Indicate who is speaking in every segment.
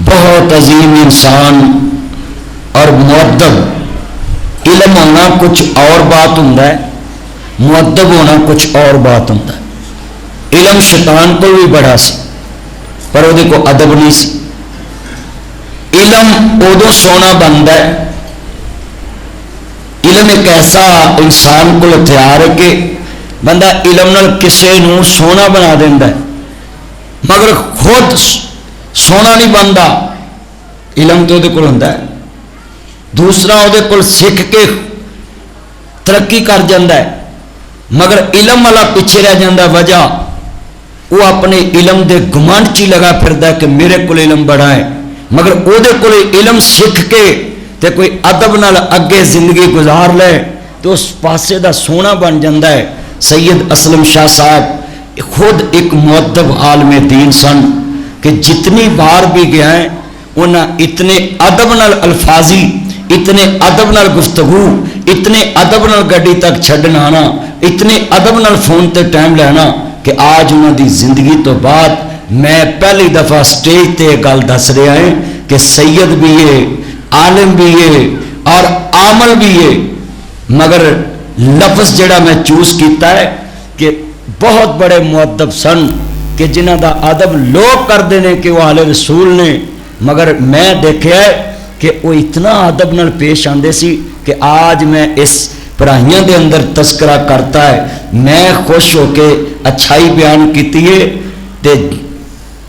Speaker 1: بہت عظیم انسان اور مؤدب، علم ہونا کچھ اور بات ہوں، مؤدب ہونا کچھ اور بات ہوں۔ علم شیطان کو بھی بڑا سی پر وہ کو ادب نہیں سی۔ علم ادو سونا بنتا ہے، علم ایک ایسا انسان کو ہتھیار ہے کہ بندہ علم نال کسے نو سونا بنا دینا ہے، مگر خود سونا نہیں بنتا۔ علم تو وہ ہوتا ہے، دوسرا وہ سیکھ کے ترقی کر جاتا ہے، مگر علم والا پیچھے رہ جاتا۔ وجہ وہ اپنے علم دے گمانڈ چی لگا پھردا ہے کہ میرے کو علم بڑا ہے، مگر وہ علم سیکھ کے تے کوئی ادب نال اگے زندگی گزار لے تو اس پاسے دا سونا بن جاتا ہے۔ سید اسلم شاہ صاحب خود ایک مؤدب عالم دین سن کہ جتنی بار بھی گیا ہے انہاں اتنے ادب نال الفاظی، اتنے ادب نال گفتگو، اتنے ادب نال گڈی تک چھڈنا آنا، اتنے ادب نال فون تے ٹائم لینا کہ آج انہوں دی زندگی تو بعد میں پہلی دفعہ سٹیج تے گل دس رہا ہے کہ سید بھی ہے، عالم بھی ہے اور عامل بھی ہے، مگر لفظ جڑا میں چوز کیتا ہے کہ بہت بڑے مؤدب سن کہ جنہ دا ادب لوگ کرتے ہیں کہ وہ اہل رسول نے، مگر میں دیکھا ہے کہ وہ اتنا ادب نال پیش آندے سی کہ آج میں اس پڑھائیاں دے اندر تذکرہ کرتا ہے میں خوش ہو کے اچھائی بیان کیتی ہے تے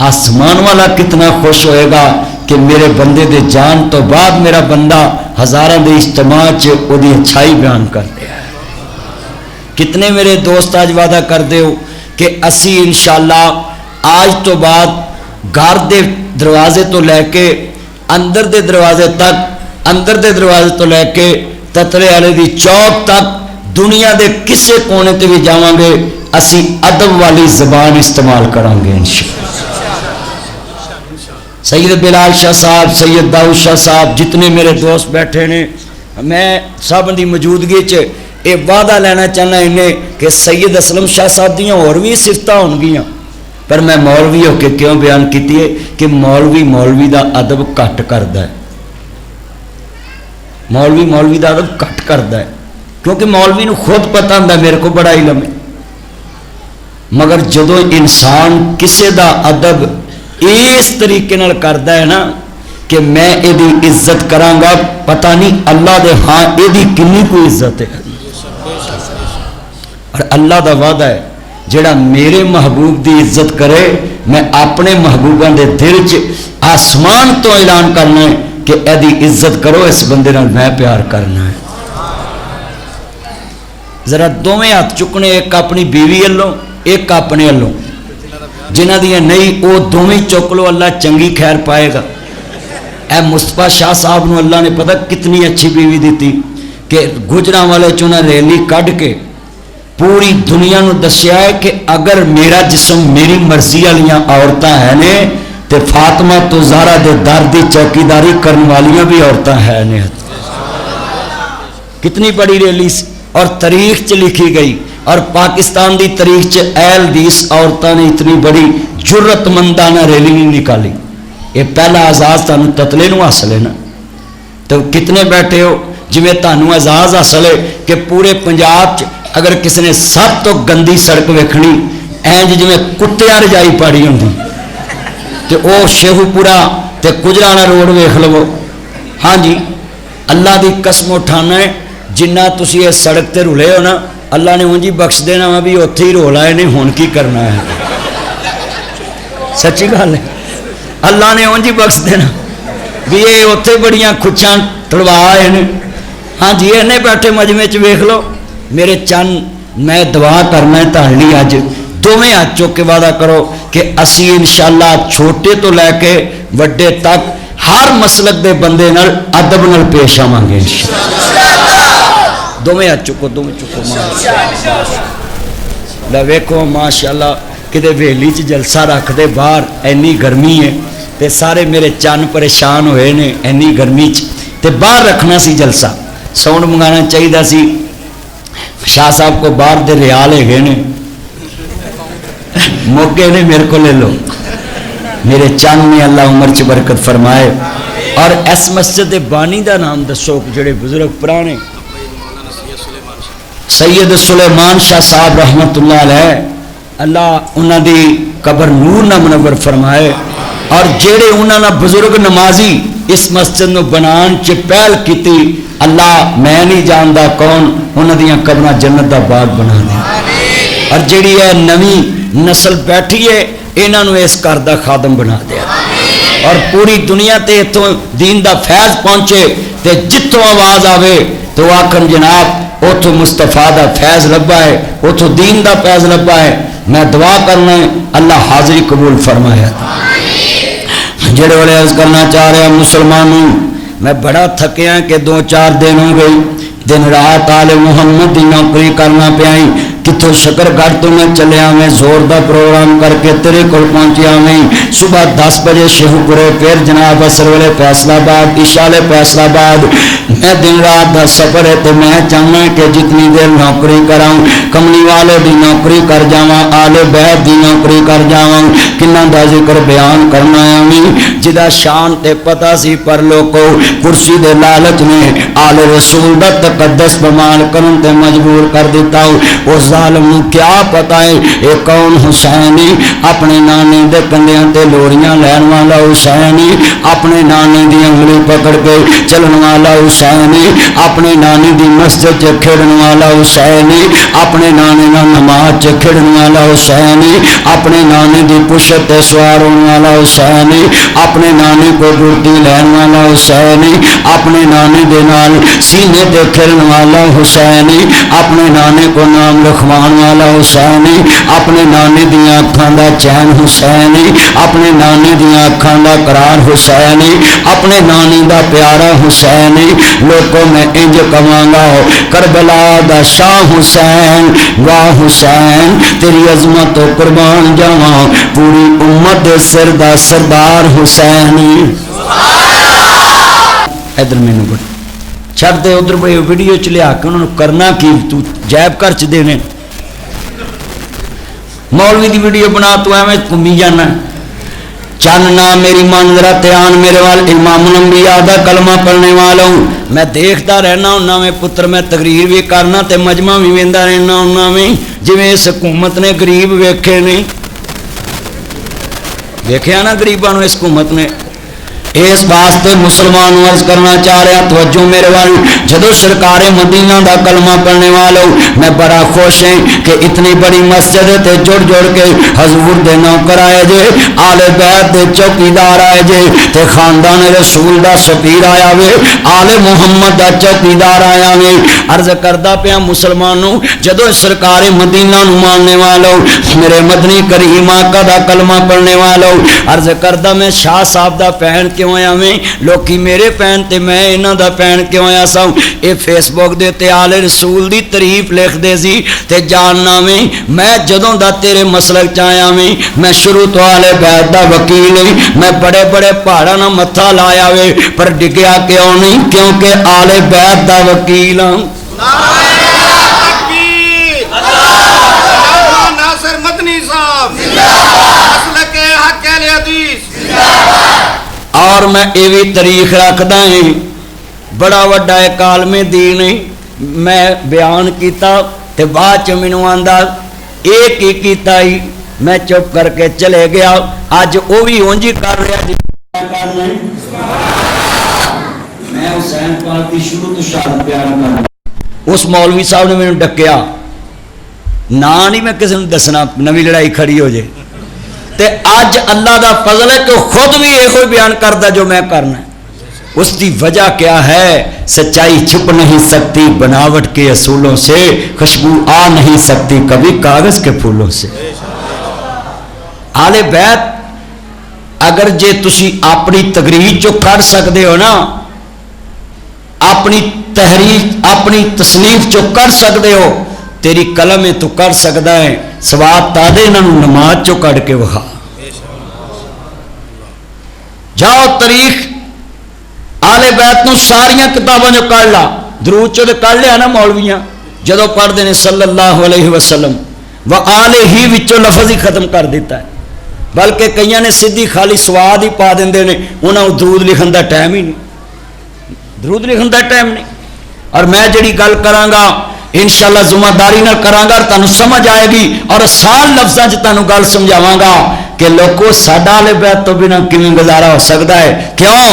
Speaker 1: آسمان والا کتنا خوش ہوئے گا کہ میرے بندے دے جان تو بعد میرا بندہ ہزاراں دے اجتماع وہ دی اچھائی بیان کر دیا ہے۔ کتنے میرے دوست آج وعدہ کر دے ہو کہ اسی انشاءاللہ آج تو بعد گھر دے دروازے تو لے کے اندر دے دروازے تک، اندر دے دروازے تو لے کے تترے والے دی چوک تک دنیا دے کسے کونے تے بھی جاواں گے اسی ادب والی زبان استعمال کریں گے انشاءاللہ۔ سید بلال شاہ صاحب، سید داؤد شاہ صاحب، جتنے میرے دوست بیٹھے نے، میں سب دی موجودگی چ یہ وعدہ لینا چاہنا انہیں کہ سید اسلم شاہ صاحب دیاں اور بھی صفتاں ہون گیاں، پر میں مولوی ہو کے کیوں بیان کیتی ہے کہ مولوی دا ادب کٹ کردا ہے، مولوی دا ادب کٹ کردا ہے، کیونکہ مولوی نو خود پتہ ہوندا میرے کو بڑا علم ہے، مگر جدو انسان کسے دا ادب اس طریقے نال کردا ہے نا کہ میں ایدی عزت کراں گا، پتہ نہیں اللہ دے ہاں ایدی کنی کوئی عزت ہے، اور اللہ دا وعدہ ہے جڑا میرے محبوب دی عزت کرے میں اپنے محبوباں دے دل چ آسمان تو اعلان کرنا ہے کہ ایدی عزت کرو، اس بندے نال میں پیار کرنا ہے۔ ذرا دوویں ہاتھ چکنے، ایک اپنی بیوی والوں ایک اپنے والوں، جنہ دیا نہیں وہ دوویں چک لو، اللہ چنگی خیر پائے گا۔ اے مصطفیٰ شاہ صاحب نو اللہ نے پتہ کتنی اچھی بیوی دیتی کہ گجراں والے چونا ریلی کڈ کے پوری دنیا نو دسیا ہے کہ اگر میرا جسم میری مرضی والیاں عورتاں ہیں نے تے فاطمہ تو زہرا دے در دی چوکیداری کرن والیاں بھی عورتاں ہیں نے۔ کتنی بڑی ریلی اور تاریخ چ لکھی گئی، اور پاکستان دی تاریخ چ اہل حدیث عورتاں نے اتنی بڑی جرت مندانہ ریلی نہیں نکالی۔ یہ پہلا اعزاز تانوں تتلے نو حاصل ہے نا، تو کتنے بیٹھے ہو جویں تانوں اعزاز حاصل ہے کہ پورے پنجاب چ اگر کسی نے سب تو گندی سڑک ویکھنی اینج جویں کتیاں رجائی پاڑی ہوندی تے او شیخو پورا تے گجرانا روڈ ویکھ لو۔ ہاں جی اللہ دی قسم اٹھانا ہے جنہ تسی یہ سڑک تے رولے ہو نا اللہ نے اونجی بخش دینا وا بھی اوتھے ہی رول آئے نے ہن کی کرنا ہے، سچی گل ہے، اللہ نے اونجی بخش دینا بھی یہ اوتھے بڑیاں کھچاں تڑوا آئے نے۔ ہاں جی اینے بیٹھے مجمع چ ویکھ لو میرے چند، میں دعا کرنا ہے تہاڈی اج دوویں ہاتھ چوک کے وعدہ کرو کہ اسی انشاءاللہ چھوٹے تو لے کے وڈے تک ہر مسلک دے بندے نال ادب نال پیش آواں گے انشاءاللہ۔ دوویں ہاتھ چکو، دوویں چکو، ماشاءاللہ ویکھو ماشاءاللہ کدے ویلی چ جلسہ رکھ دے باہر، اینی گرمی ہے تے سارے میرے چند پریشان ہوئے نے اینی گرمی چ تے باہر رکھنا سی جلسہ، ساؤنڈ منگانا چاہیے سی۔ شاہ صاحب کو باہر دے ریال ہے گئے نے موقع نے میرے کو لے لو، میرے چند میں اللہ عمر چ برکت فرمائے. اور اس مسجد دے بانی دا نام دسو جڑے بزرگ پرانے. سید سلیمان شاہ صاحب رحمت اللہ علیہ، اللہ انہاں دی قبر نور نہ منور فرمائے. اور جڑے انہاں نہ بزرگ نمازی اس مسجد نو بنان چ پہل کیتی، اللہ میں نہیں جاندا کون، انہاں دیاں قبراں جنت دا باغ بنا دے. اور جڑی ہے نویں نسل بیٹھی ہے انہاں نو اس گھر دا خادم بنا دیا. اور پوری دنیا تے اتوں دین دا فیض پہنچے تے جتوں آواز آوے تو آکھن جناب اتوں مصطفیٰ دا فیض لبا ہے، اتوں دین دا فیض لبا ہے. میں دعا کرنا ہے اللہ حاضری قبول فرمایا. جڑے والے عرض کرنا چاہ رہے ہیں مسلمانوں، میں بڑا تھکیا کہ 2-4 دن ہو گئی دن رات آل محمد دی نوکری کرنا پیائی. کتوں شکر گھر تو میں چلیا میں زور دا پروگرام کر کے تیرے کول پہنچیا میں. صبح 10 بجے شیخو پورے، پھر جناب اثر والے فیصلہ آباد، عشاء والے فیصلہ آباد. میں دن رات دا سفر ہے تو میں چاہنا کہ جتنی دیر نوکری کراؤں کملی والے دی نوکری کر جاواں، آل بیت دی نوکری کر جاواں. کنہ دا ذکر بیان کرنا ہے میں جدا شان تے پتہ سی، پر لوگوں کرسی دے لالچ نے آل رسول دا تقدس بمال کرن تے مجبور کر دیتا ہوں. اس ظالم نو کیا پتہ ہے اے کون حسینی، اپنے نانے دے کندیاں تے لوڑیاں لین والا حسینی، اپنے نانے دی انگلی پکڑ کے چلن والا حسینی، اپنے نانے دی مسجد چ کھڑن والا حسینی، اپنے نانے نال نماز چ کھڑن والا حسینی، اپنے نانے دی پشت تے سوار ہون والا حسینی، اپنے نانے کو گردی لین والا حسینی، اپنے نانے دے نال سینے تے کھڑن والا حسینی، اپنے نانے کو نام رکھوان والا حسینی، اپنے نانے دیاں اکھاں دا چین حسینی، اپنے نانے دیاں اکھاں دا قرار حسینی، اپنے نانے دا پیارا حسینی. لوگوں میں انج کواں گا کربلا دا شاہ حسین، واہ حسین تیری عظمت و قربان جاواں، پوری امت دے سر دا سردار حسینی. ادھر مینوں بڑھ چھڑ دے ادھر بڑی ویڈیو چ لیا کے انہوں نے کرنا کی تو جیب کر چ دینے. مولوی دی ویڈیو بنا تو ایویں گھومی جانا. چاننا میری منظرہ تیان میرے وال امام الانبیاء دا کلمہ پڑھنے والا ہوں. میں دیکھتا رہنا ہوں میں پتر، میں تقریر بھی کرنا تے مجمع بھی ویندا رہنا ہوں میں جویں اس حکومت نے غریب ویکھے نہیں. ویکھیا نا غریباں نوں اس حکومت نے. اس واسطے مسلمان عرض کرنا چاہ رہا توجہ میرے وال، جدو سرکار مدینہ دا کلمہ پڑھنے والوں میں بڑا خوش ہیں کہ اتنی بڑی مسجد تے جڑ جڑ کے حضور دے نوکر آئے جے، آل بیت دے چوکیدار آئے جے تے خاندان رسول دا سفیر آیا وے، آل محمد دا چوکیدار آیا وے. عرض کردہ پیا مسلمانوں جدو سرکار مدینہ نو ماننے والوں میرے مدنی کریم آقا دا کلمہ پڑھنے والوں عرض کردہ میں شاہ صاحب دا پہن کیوں آیا میں، لوکی میرے پین تے میں انہاں دا پین کیوں آیا سا. اے فیس بک دے تے آل رسول دی تعریف لکھ دے سی تے جاننا میں جدوں دا تیرے مسلک چ آیا میں شروع تو آل بیت دا وکیل ہی، میں بڑے بڑے پہاڑاں نہ متھا لایا وے پر ڈگیا کیوں نہیں، کیونکہ آل بیت دا وکیل ہاں.
Speaker 2: ناصر مدنی صاحب مسلک حق اہل حدیث.
Speaker 1: اور میں یہ بھی تاریخ رکھدا ہوں بڑا وڈا ایک عالم دین میں بیان کیتا تے بعد چ مینوں آندا ایک ہی کیتا ہی، میں چپ کر کے چلے گیا. اج وہ بھی اونج ہی کر رہا جی میں حسین پاک دی شروع تو شان بیان کرنا. اس مولوی صاحب نے مینوں ڈکیا، نا نہیں میں کسی نے دسنا نویں لڑائی کھڑی ہو جائے. تے اج اللہ دا فضل ہے کہ خود بھی یہ بیان کرتا جو میں کرنا. اس کی وجہ کیا ہے؟ سچائی چھپ نہیں سکتی بناوٹ کے اصولوں سے، خوشبو آ نہیں سکتی کبھی کاغذ کے پھولوں سے. آل بیت اگر جے تسی اپنی تقریر جو کر سکتے ہو نا، اپنی تحریر اپنی تصنیف جو کر سکتے ہو، تیری قلم ہے تو کر سکتا ہے. سواد تادے انہوں نماز چو کڑ کے وہا جاؤ تاریخ آل بیت نو ساریاں کتاباں جو کر لا، درود چو کر لیا نا مولویاں جدو پڑھ دینے صلی اللہ علیہ وسلم و آلہ ہی وچو لفظ ہی ختم کر دیتا ہے. بلکہ کئی نے سیدھی خالی سواد ہی پا دیں نے، انہوں نے درود لکھن کا ٹائم ہی نہیں، درود لکھن کا ٹائم نہیں۔ اور میں جڑی گل کرانگا انشاءاللہ ذمہ داری نہ کرانگا اور تانوں سمجھ آئے گی، اور آسان لفظاں چ تانوں گل سمجھاواں گا کہ لوگوں ساڈا اہل بیت تو بنا کیویں گزارا ہو سکتا ہے؟ کیوں؟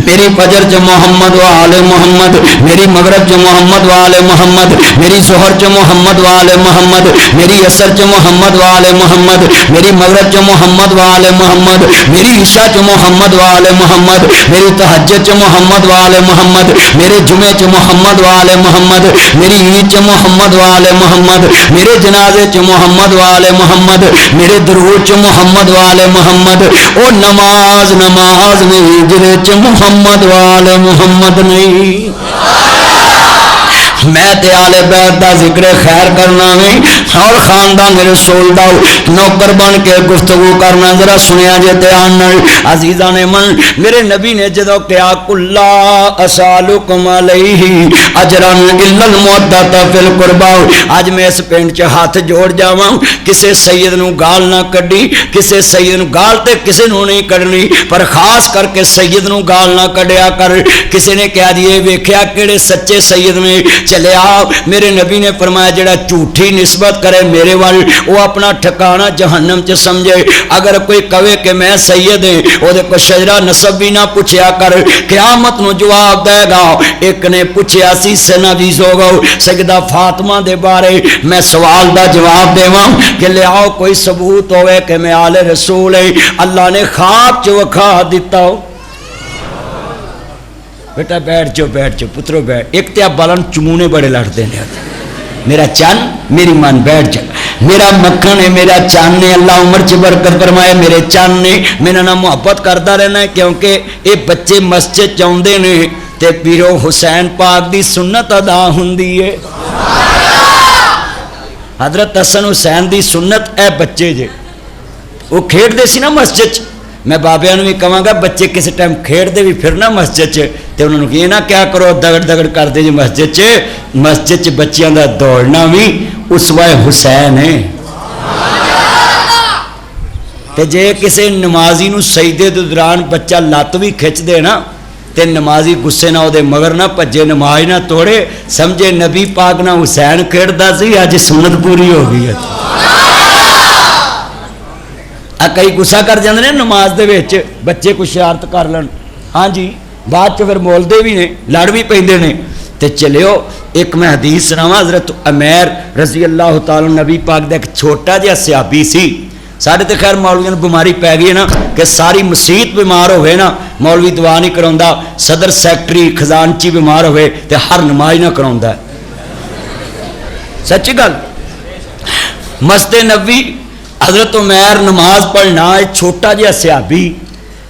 Speaker 1: میری فجر چ محمد و آل محمد، میری مغرب چ محمد و آل محمد، میری ظہر چ محمد و آل محمد، میری عصر چ محمد و آل محمد، میری مغرب چ محمد و آل محمد، میری عشاء چ محمد و آل محمد، میری تہجد چ محمد و آل محمد، میرے جمعے چ محمد و آل محمد، میری عید چ محمد و آل محمد، میرے جنازے چ محمد و آل محمد، میرے درود چ محمد و آل محمد۔ او نماز نماز نہیں جڑے چ محمد و آل محمد نہیں۔ میں تے آل بیت دا ذکر خیر کرنا میں اور خاندان رسول دا نوکر بن کے گفتگو کرنا، ذرا سنیا جے دھیان نال عزیزان من۔ میرے نبی نے جدو کہا کلا اسالکم علیہ اجرا الا المودۃ فی القربا، اج میں اس پنڈ چ ہاتھ جوڑ جاواں، کسے سید نو گال نہ کڈی، کسے سید نو گال تے کسے نو نہیں کڈنی، پر خاص کر کے سید نو گال نہ کڈیا کر۔ کسے نے کہا جی ویکھیا کیڑے سچے سید نے، چلے آؤ۔ میرے نبی نے فرمایا جڑا جھوٹی نسبت کرے میرے وال وہ اپنا ٹھکانہ جہنم چ سمجھے۔ اگر کوئی کہے کہ میں سید ہوں، وہ دے کو شجرہ نسب بھی نہ پوچھیا کر، قیامت نو جواب دے گا۔ ایک نے پوچھیا سی سنویز ہو گا سیدہ فاطمہ دے بارے، میں سوال دا جواب دیواں کہ لے آؤ کوئی ثبوت ہوئے کہ میں آل رسول ہے۔ اللہ نے خواب چ وکھا دیتا ہو، بیٹا بیٹھ جاؤ بیٹھ جاؤ پترو بیٹھ، ایک تے آپ بالن چمونے بڑے لڑتے ہیں، میرا چان میری مان بیٹھ جا، میرا مکھن ہے میرا چان نے، اللہ عمر چ برکت فرمائے، میرے چان نے میرا نام محبت کرتا رہنا ہے، کیونکہ یہ بچے مسجد چاہتے نے تے پیرو حسین پاک دی سنت ادا ہوندی ہے۔ حضرت حسن حسین دی سنت اے بچے جے وہ کھیڈ دے سی نا مسجد چ، میں بابیاں نو بھی کہاں گا بچے کسی ٹائم کھیڈ دے بھی پھرنا مسجد چ تے انہوں نے یہ نہ کیا کرو دگڑ دگڑ کر دے جی مسجد چ بچیاں دا دوڑنا بھی اسوہ حسین ہے۔ تے جے کسی نمازی نو سجدے دے دوران بچہ لت بھی کھچ دے نا تے نمازی غصے نہ دے مگر نہ بھجے نماز نہ توڑے، سمجھے نبی پاک نہ حسین کھیڈدا سی اج سنت پوری ہو گئی ہے۔ کئی گسا کر جاندے نے نماز دے وچ بچے کو شرارت کر لن، ہاں جی بعد چ پھر مولدے بھی نے لڑ بھی پیندے نے۔ تے چلیو ایک میں حدیث سناواں، حضرت عمیر رضی اللہ تعالی نبی پاک دا ایک چھوٹا جہا صحابی سی، سارے تے خیر مولویاں نوں بیماری پی گئی ہے نا کہ ساری مسیت بیمار ہوئے نا مولوی دعا نہیں کراوندا، صدر سیکٹری خزانچی بیمار ہوئے تے ہر نماز نہ کراوندا، سچی گل۔ مسجد نبوی حضرت عمیر نماز پڑھنا، چھوٹا جہا صحابی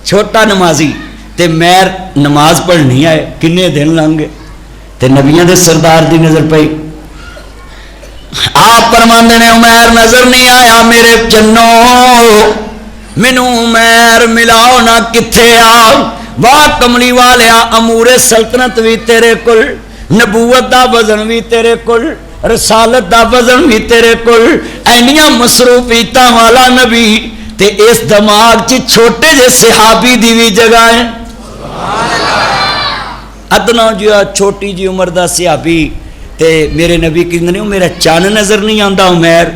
Speaker 1: چھوٹا نمازی تے میر نماز پڑھنی آئے، کنے دن لنگ گئے تے نبیاں دے سردار دی نظر پئی، آپ فرماندے نے عمیر نظر نہیں آیا میرے چنو، مینوں عمیر ملاؤ نہ کتھے آ، واہ کملی والیا امور سلطنت بھی تیرے کل، نبوت دا وزن بھی تیرے کل، رسالت دا وزن بھی تیرے کل، اینیاں مصروفیتاں والا نبی تے اس دماغ چ چھوٹے جے صحابی دی بھی جگہ ہے۔ ادنا جو چھوٹی جی عمر دا صحابی تے میرے نبی کہندے نے میرا چان نظر نہیں آندا عمیر،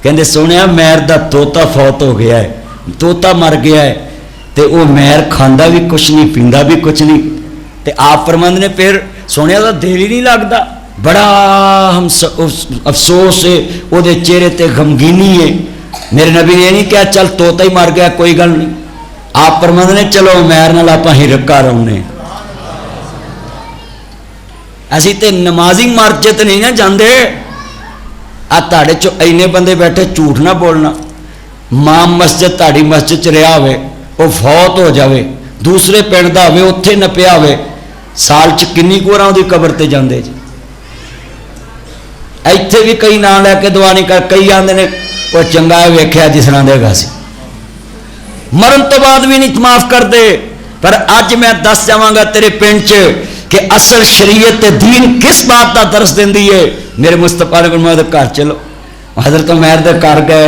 Speaker 1: کہندے سونیا میر دا توتا فوت ہو گیا ہے، توتا مر گیا ہے تے او میر کھاندا بھی کچھ نہیں پیندا بھی کچھ نہیں، تے آپ فرماندے نے پھر سونیا دا دل ہی نہیں لگدا، بڑا ہم افسوس ہے وہ دے چہرے تے غمگینی ہے۔ میرے نبی نے نہیں کہا چل توتا ہی مر گیا کوئی گل نہیں، آپ فرماندے نے چلو عمیر نال آپاں ہرکا رہنے، اسی تے نمازی مسجد نہیں نہ جاندے، آ تاڑے چو اینے بندے بیٹھے جھوٹ نہ بولنا، ماں مسجد تاڑی مسجد چ رہا ہوئے وہ فوت ہو جاوے دوسرے پنڈ دا ہوئے اتھے نہ پیا ہوئے، سال چ کنی کوراں دی قبر تے جاندے جی، ایتھے بھی کئی نام لے کے دعا نہیں کر، کئی آندے نے وہ چنگا ہے ویکھیا جس طرح دے گا سی، مرن تو بعد بھی نہیں معاف کر دے۔ پر اج میں دس جاواں گا تیرے پنڈ چ کہ اصل شریعت دین کس بات کا درس دیندی ہے۔ میرے مصطفیٰ نے فرمایا گھر چلو، حضرت عمیر دے گھر گئے،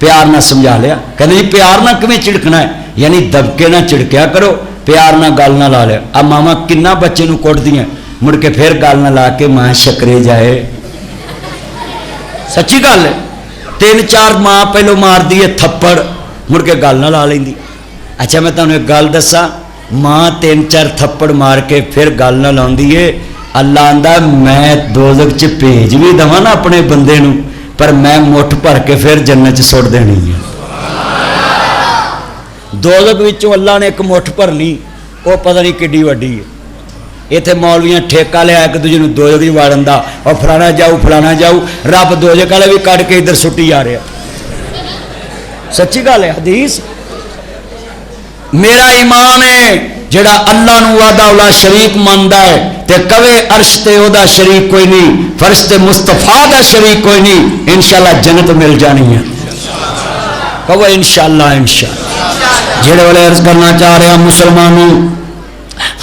Speaker 1: پیار نہ سمجھا لیا. کہتے جی پیار نہ کیویں چڑکنا ہے, یعنی دبکے نہ چڑکیا کرو, پیار نہ گل نہ لا لیا. اب ماما کنا بچے نو کٹ دیا, مڑ کے پھر گل نہ لا کے ماں شکرے جائے. سچی گل ہے, 3-4 ماں پہلو مار دی تھپڑ, مڑ کے گل نہ لا لینی. اچھا میں تمہیں ایک گل دسا, ماں 3-4 تھپڑ مار کے پھر گل نہ لاؤندی ہے. اللہ آندا میں دوزخ چ بھیج بھی دواں نا اپنے بندے نو, پر میں مٹھ بھر کے پھر جنت چ سٹ دینی ہے. دوزخ وچوں اللہ نے ایک مٹھ بھر لی, وہ پتہ نہیں کڈی وڈی ہے. اتنے مولویاں ٹھیکہ لیا ایک دوجے دوزخ ہی واڑن دا, اور فلانا جاؤ فلانا جاؤ, رب دوزخ والے بھی کٹ کے ادھر سٹی جا رہا. سچی گل ہے, حدیث. میرا ایمان ہے جڑا اللہ نو وحدہ لا شریک ماندا ہے تے کہے عرش تے او دا شریک کوئی نہیں, فرشتے مصطفیٰ دا شریک کوئی نہیں, انشاءاللہ جنت مل جانی ہے. کہو انشاءاللہ انشاءاللہ. جڑے والے عرض کرنا چاہ رہے ہیں مسلمانوں,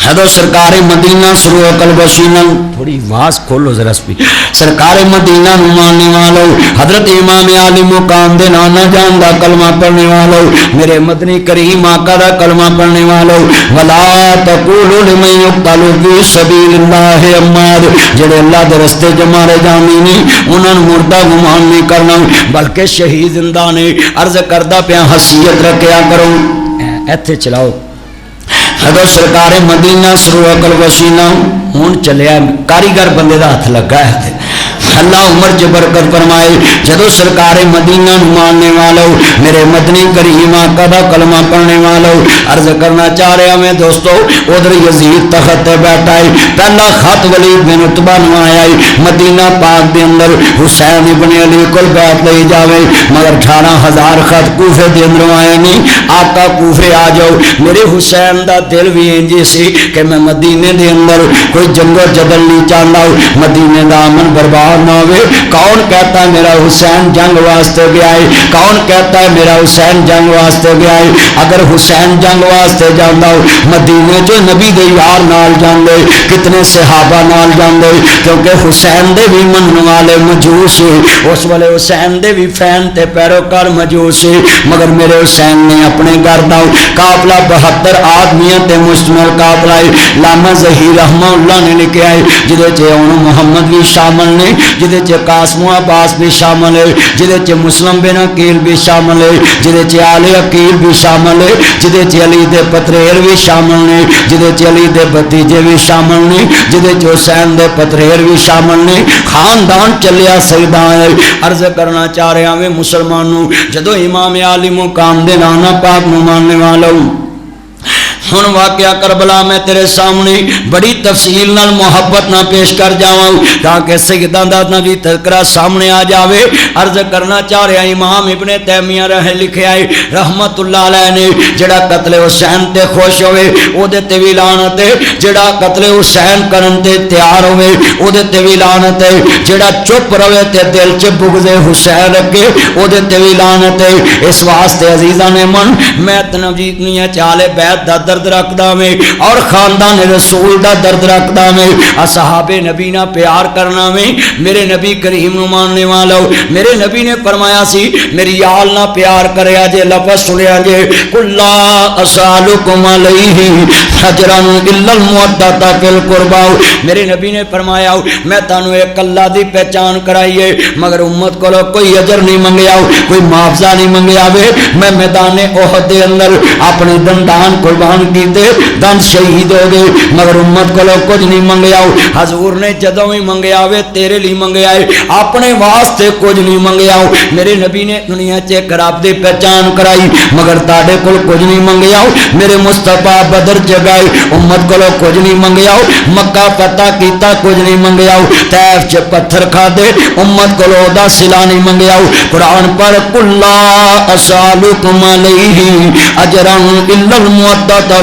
Speaker 1: حضرت سرکار مدینہ سرو قلب وسینہ, تھوڑی آواز کھولو ذرا سپی, سرکار مدینہ نو ماننے والو, حضرت امام عالی مقام دے نانا جان دا کلمہ پڑھنے والو, میرے مدنی کریم آقا دا کلمہ پڑھنے والو. ولا تقولوا لمن يقتل في سبيل الله اموات, جڑے اللہ دے رستے چ مارے جاندے نے انہاں نوں مردہ گمان نہیں کرنا بلکہ شہید زندہ نے. عرض کردا پیا حیثیت رکھیا کرو. ایتھے چلاؤ حضرت سرکار مدینہ سرو قلب وسینہ. ہوں چلیا کاریگر بندے دا ہاتھ لگا ہے, اللہ عمر چ برکت فرمائے. جدو سرکار مدینہ نو ماننے والو, میرے مدنی کریم آقا دا کلمہ پڑھنے والو, عرض کرنا چاہ رہا میں دوستو, ادھر یزید تخت تے بیٹھا ہے. پہلا خط ولید بن عتبہ نو آیا ہے, مدینہ پاک دے اندر حسین ابن علی کول بیعت لئی جاوے, مگر 18,000 خط کوفے دے اندر آئے نہیں. آقا کوفے آ جاؤ. میرے حسین دا دل بھی انجی سی کہ میں مدینے دے اندر کوئی جنگ و جدل نہیں چاہتا, مدینے دا امن برباد نہ ہوئے. کون کہتا ہے میرا حسین جنگ واسطے گیا ہے, کون کہتا ہے میرا حسین جنگ واسطے گیا ہے. اگر حسین جنگ واسطے جانا ہو مدینے جو نبی دے یار نال جاندے, کتنے صحابہ نال جاندے, کیونکہ حسین دے بھی منن والے مجوس, اس والے حسین دے بھی فین تے پیروکار مجوس, مگر میرے حسین نے اپنے گھر دا قافلہ 72 آدمیاں تے مشتمل قافلہ ہے. علامہ ظہیر رحمہ اللہ نے لکھا ہے جدے چ محمد بھی شامل نے, جدے چ قاسم و عباس بھی شامل ہے, جدے چ مسلم بن عقیل بھی شامل ہے, جدے چ آل عقیل بھی شامل ہے, جدے چ علی دے پتریر بھی شامل نے, جدے چ علی دے بھتیجے بھی شامل نے, جدے چ حسین دے پتریر بھی شامل نے. خاندان چلیا سیداں ہے. عرض کرنا چاہ رہا میں مسلمانوں, جدو امام عالی مقام دے نانا پاک نو ماننے والوں, ہن واقعہ کربلا میں تیرے سامنے بڑی تفصیل نال محبت نہ پیش کر جاواں تاکہ سیداں دا نبی تذکرہ سامنے آ جاوے. عرض کرنا چاہ رہا امام ابن تیمیہ رہ لکھیا ہے رحمت اللہ علیہ نے, جڑا قتل حسین تے خوش ہوئے او دے تے وی لعنت ہے, جڑا قتل حسین کرن تے تیار ہوئے او دے تے وی لعنت ہے, جڑا چپ رہے تے دل چ بغض حسین رکھے او دے تے وی لعنت ہے. اس واسطے عزیزاں نے من میں تنویرنیاں چالے بیت دا درد رکھدا میں اور خاندان رسول دا درد رکھدا میں, اصحاب نبی نہ پیار کرنا میں. میرے نبی کریم نو ماننے والو, میرے نبی نے فرمایا سی میری آل نہ پیار کریا جے لفظ سنیا جے قل لا اسالکم علیہ اجرا الا المودۃ فی القربى. میرے نبی نے فرمایا میں تانوں ایک اللہ دی پہچان کرائیے مگر امت کو کوئی اجر نہیں منگیا, کوئی معاوضہ نہیں منگیا. میں میدان احد دے اندر اپنے دندان قربان کیتے, دند شہید ہو گئے, مگر امت کو کچھ نہیں منگیا. حضور نے جدوں ہی منگیا وے تیرے لیے منگیا ہے, اپنے واسطے کچھ نہیں منگیا. میرے نبی نے دنیا چ رب دی پہچان کرائی مگر تاڑے کول کچھ نہیں منگیا. میرے مصطفیٰ بدر جگائے امت کو کچھ نہیں منگیا, مکہ فتح کیتا کچھ نہیں منگیا, طیف چ پتھر کھا دے امت کو دا صلہ نہیں منگیا. قرآن پر قل لا اسالکم علیہ اجرا الا المودۃ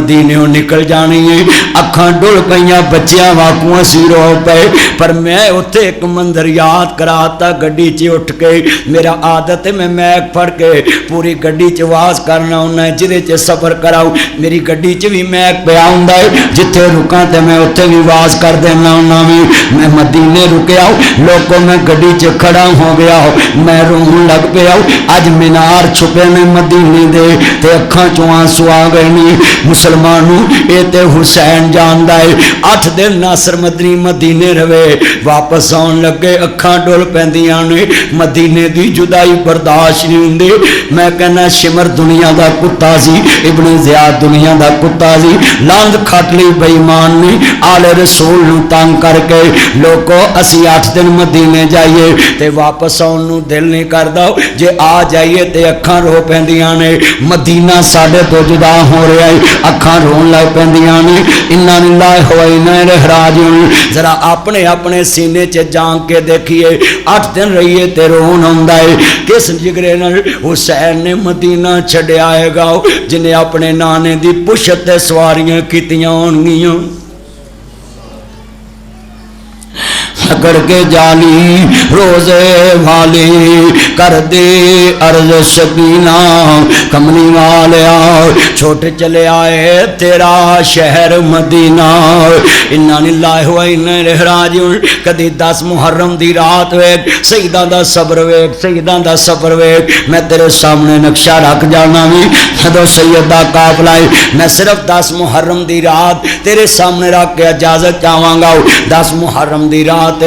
Speaker 1: مدینےوں نکل جانی ہے اکھاں ڈل پئیاں بچیاں واکوں اسی رو پئے پر میں اتھے ایک منظر یاد کراتا گڈی چ اٹھ کے میرا عادت ہے میں میک پھڑ کے پوری گڈی چ واز کرنا ہونا ہے جدے چ سفر کراؤ میری گڈی چ بھی میک پیا ہوندا ہے جتھے رکاں تے میں اتھے بھی واز کر دینا ہونا میں مدینے رکیا لوگوں میں گڈی چ کھڑا ہو گیا میں رون لگ پیا اج مینار چھپے میں مدینے دے تے اکھاں چوں آنسو آ گئے نہیں مسلمانوں اے تے حسین جاندا ہے 8 دن ناصر مدنی مدینے رہے واپس آن لگے اکھاں ڈول پیندیاں نے مدینے دی جدائی برداشت نہیں ہوندی میں کہنا شمر دنیا دا کتا سی ابن زیاد دنیا دا کتا سی لاند کھٹ لی بے ایمان نے آل رسول نو تنگ کر کے لوگو اسی 8 دن مدینے جائیے تے واپس آن نو دل نہیں کردا جے آ جائیے تے اکھاں رو پیندیاں نے مدینہ ساڈے تو جدا ہو رہا ہے اکھاں رون لگ پیندیاں نے انا للہ و انا الیہ راجعون ذرا اپنے اپنے سینے چ جان کے دیکھیے 8 دن رہیے تے رون ہوندا ہے کس جگرے نال حسین نے مدینہ چھڈیا ہے گا جنہیں اپنے نانے دی پشت تے سواریاں کیتیاں ہونگیاں پکڑ کے جالی روزے والی کر دے عرض سکینہ کملی والیا چھوٹ چلے آئے تیرا شہر مدینہ انا للہ و انا الیہ راجعون کدی 10 محرم دی رات ویکھ سیداں دا صبر ویکھ سیداں دا صبر ویکھ میں تیرے سامنے نقشہ رکھ جانا وی جدوں سیدہ قافلہ میں صرف 10 محرم دی رات تیرے سامنے رکھ کے اجازت چاہواں گا 10 محرم دی رات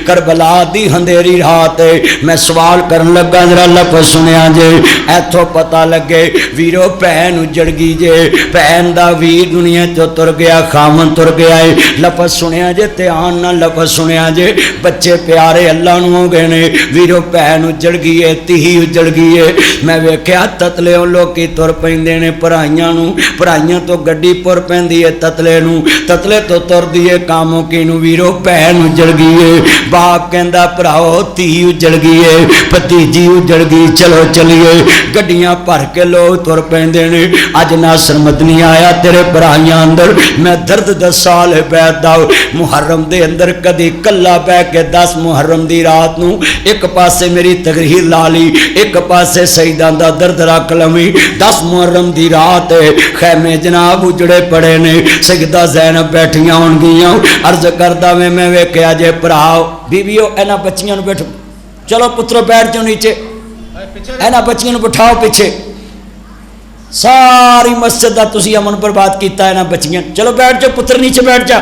Speaker 1: کربلا دی اندھیری رات میں سوال کرن لگا ذرا لفظ سنیا جے ایتھوں پتہ لگے ویرو بہن اجڑ گئی جے بہن دا ویر دنیا تو تر گیا خامن تر گیا ہے لفظ سنیا جے دھیان نہ لفظ سنیا جے بچے پیارے اللہ نو ہو گئے نے ویرو بہن اجڑ گئی ہے تھی اجڑ گئی ہے میں ویکھیا تتلے لوکی تر پیندے نے پرائیاں تو گڈی پر پیندی ہے تتلے تو تر دیے کاموں کی نو ویرو بہن اجڑ گئی ہے باپ کہندا پراؤ تھی اجڑ گئی ہے بھتیجی اجڑ گئی چلو چلیے گڈیاں بھر کے لوگ تر پیندے نے اج ناصر مدنی آیا تیرے برائیاں اندر میں درد 10 سال بیت دا محرم دے اندر کدی کلا بہ کے 10 محرم دی رات نو ایک پاسے میری تقریر لا لی ایک پاسے سیداں دا درد رکھ لویں 10 محرم دی رات خیمے جناب اجڑے پڑے نے سیدہ زینب بیٹھیاں ہون گیاں عرض کردا میں ویکھیا جے پراؤ بیویو اینا بچیاں نو بیٹھو چلو پترو بیٹھ جاؤ نیچے اینا بچیاں نو بٹھاؤ پیچھے ساری مسجد دا تسی امن برباد کیتا ہے نا بچیاں چلو بیٹھ جاؤ پتر نیچے بیٹھ جا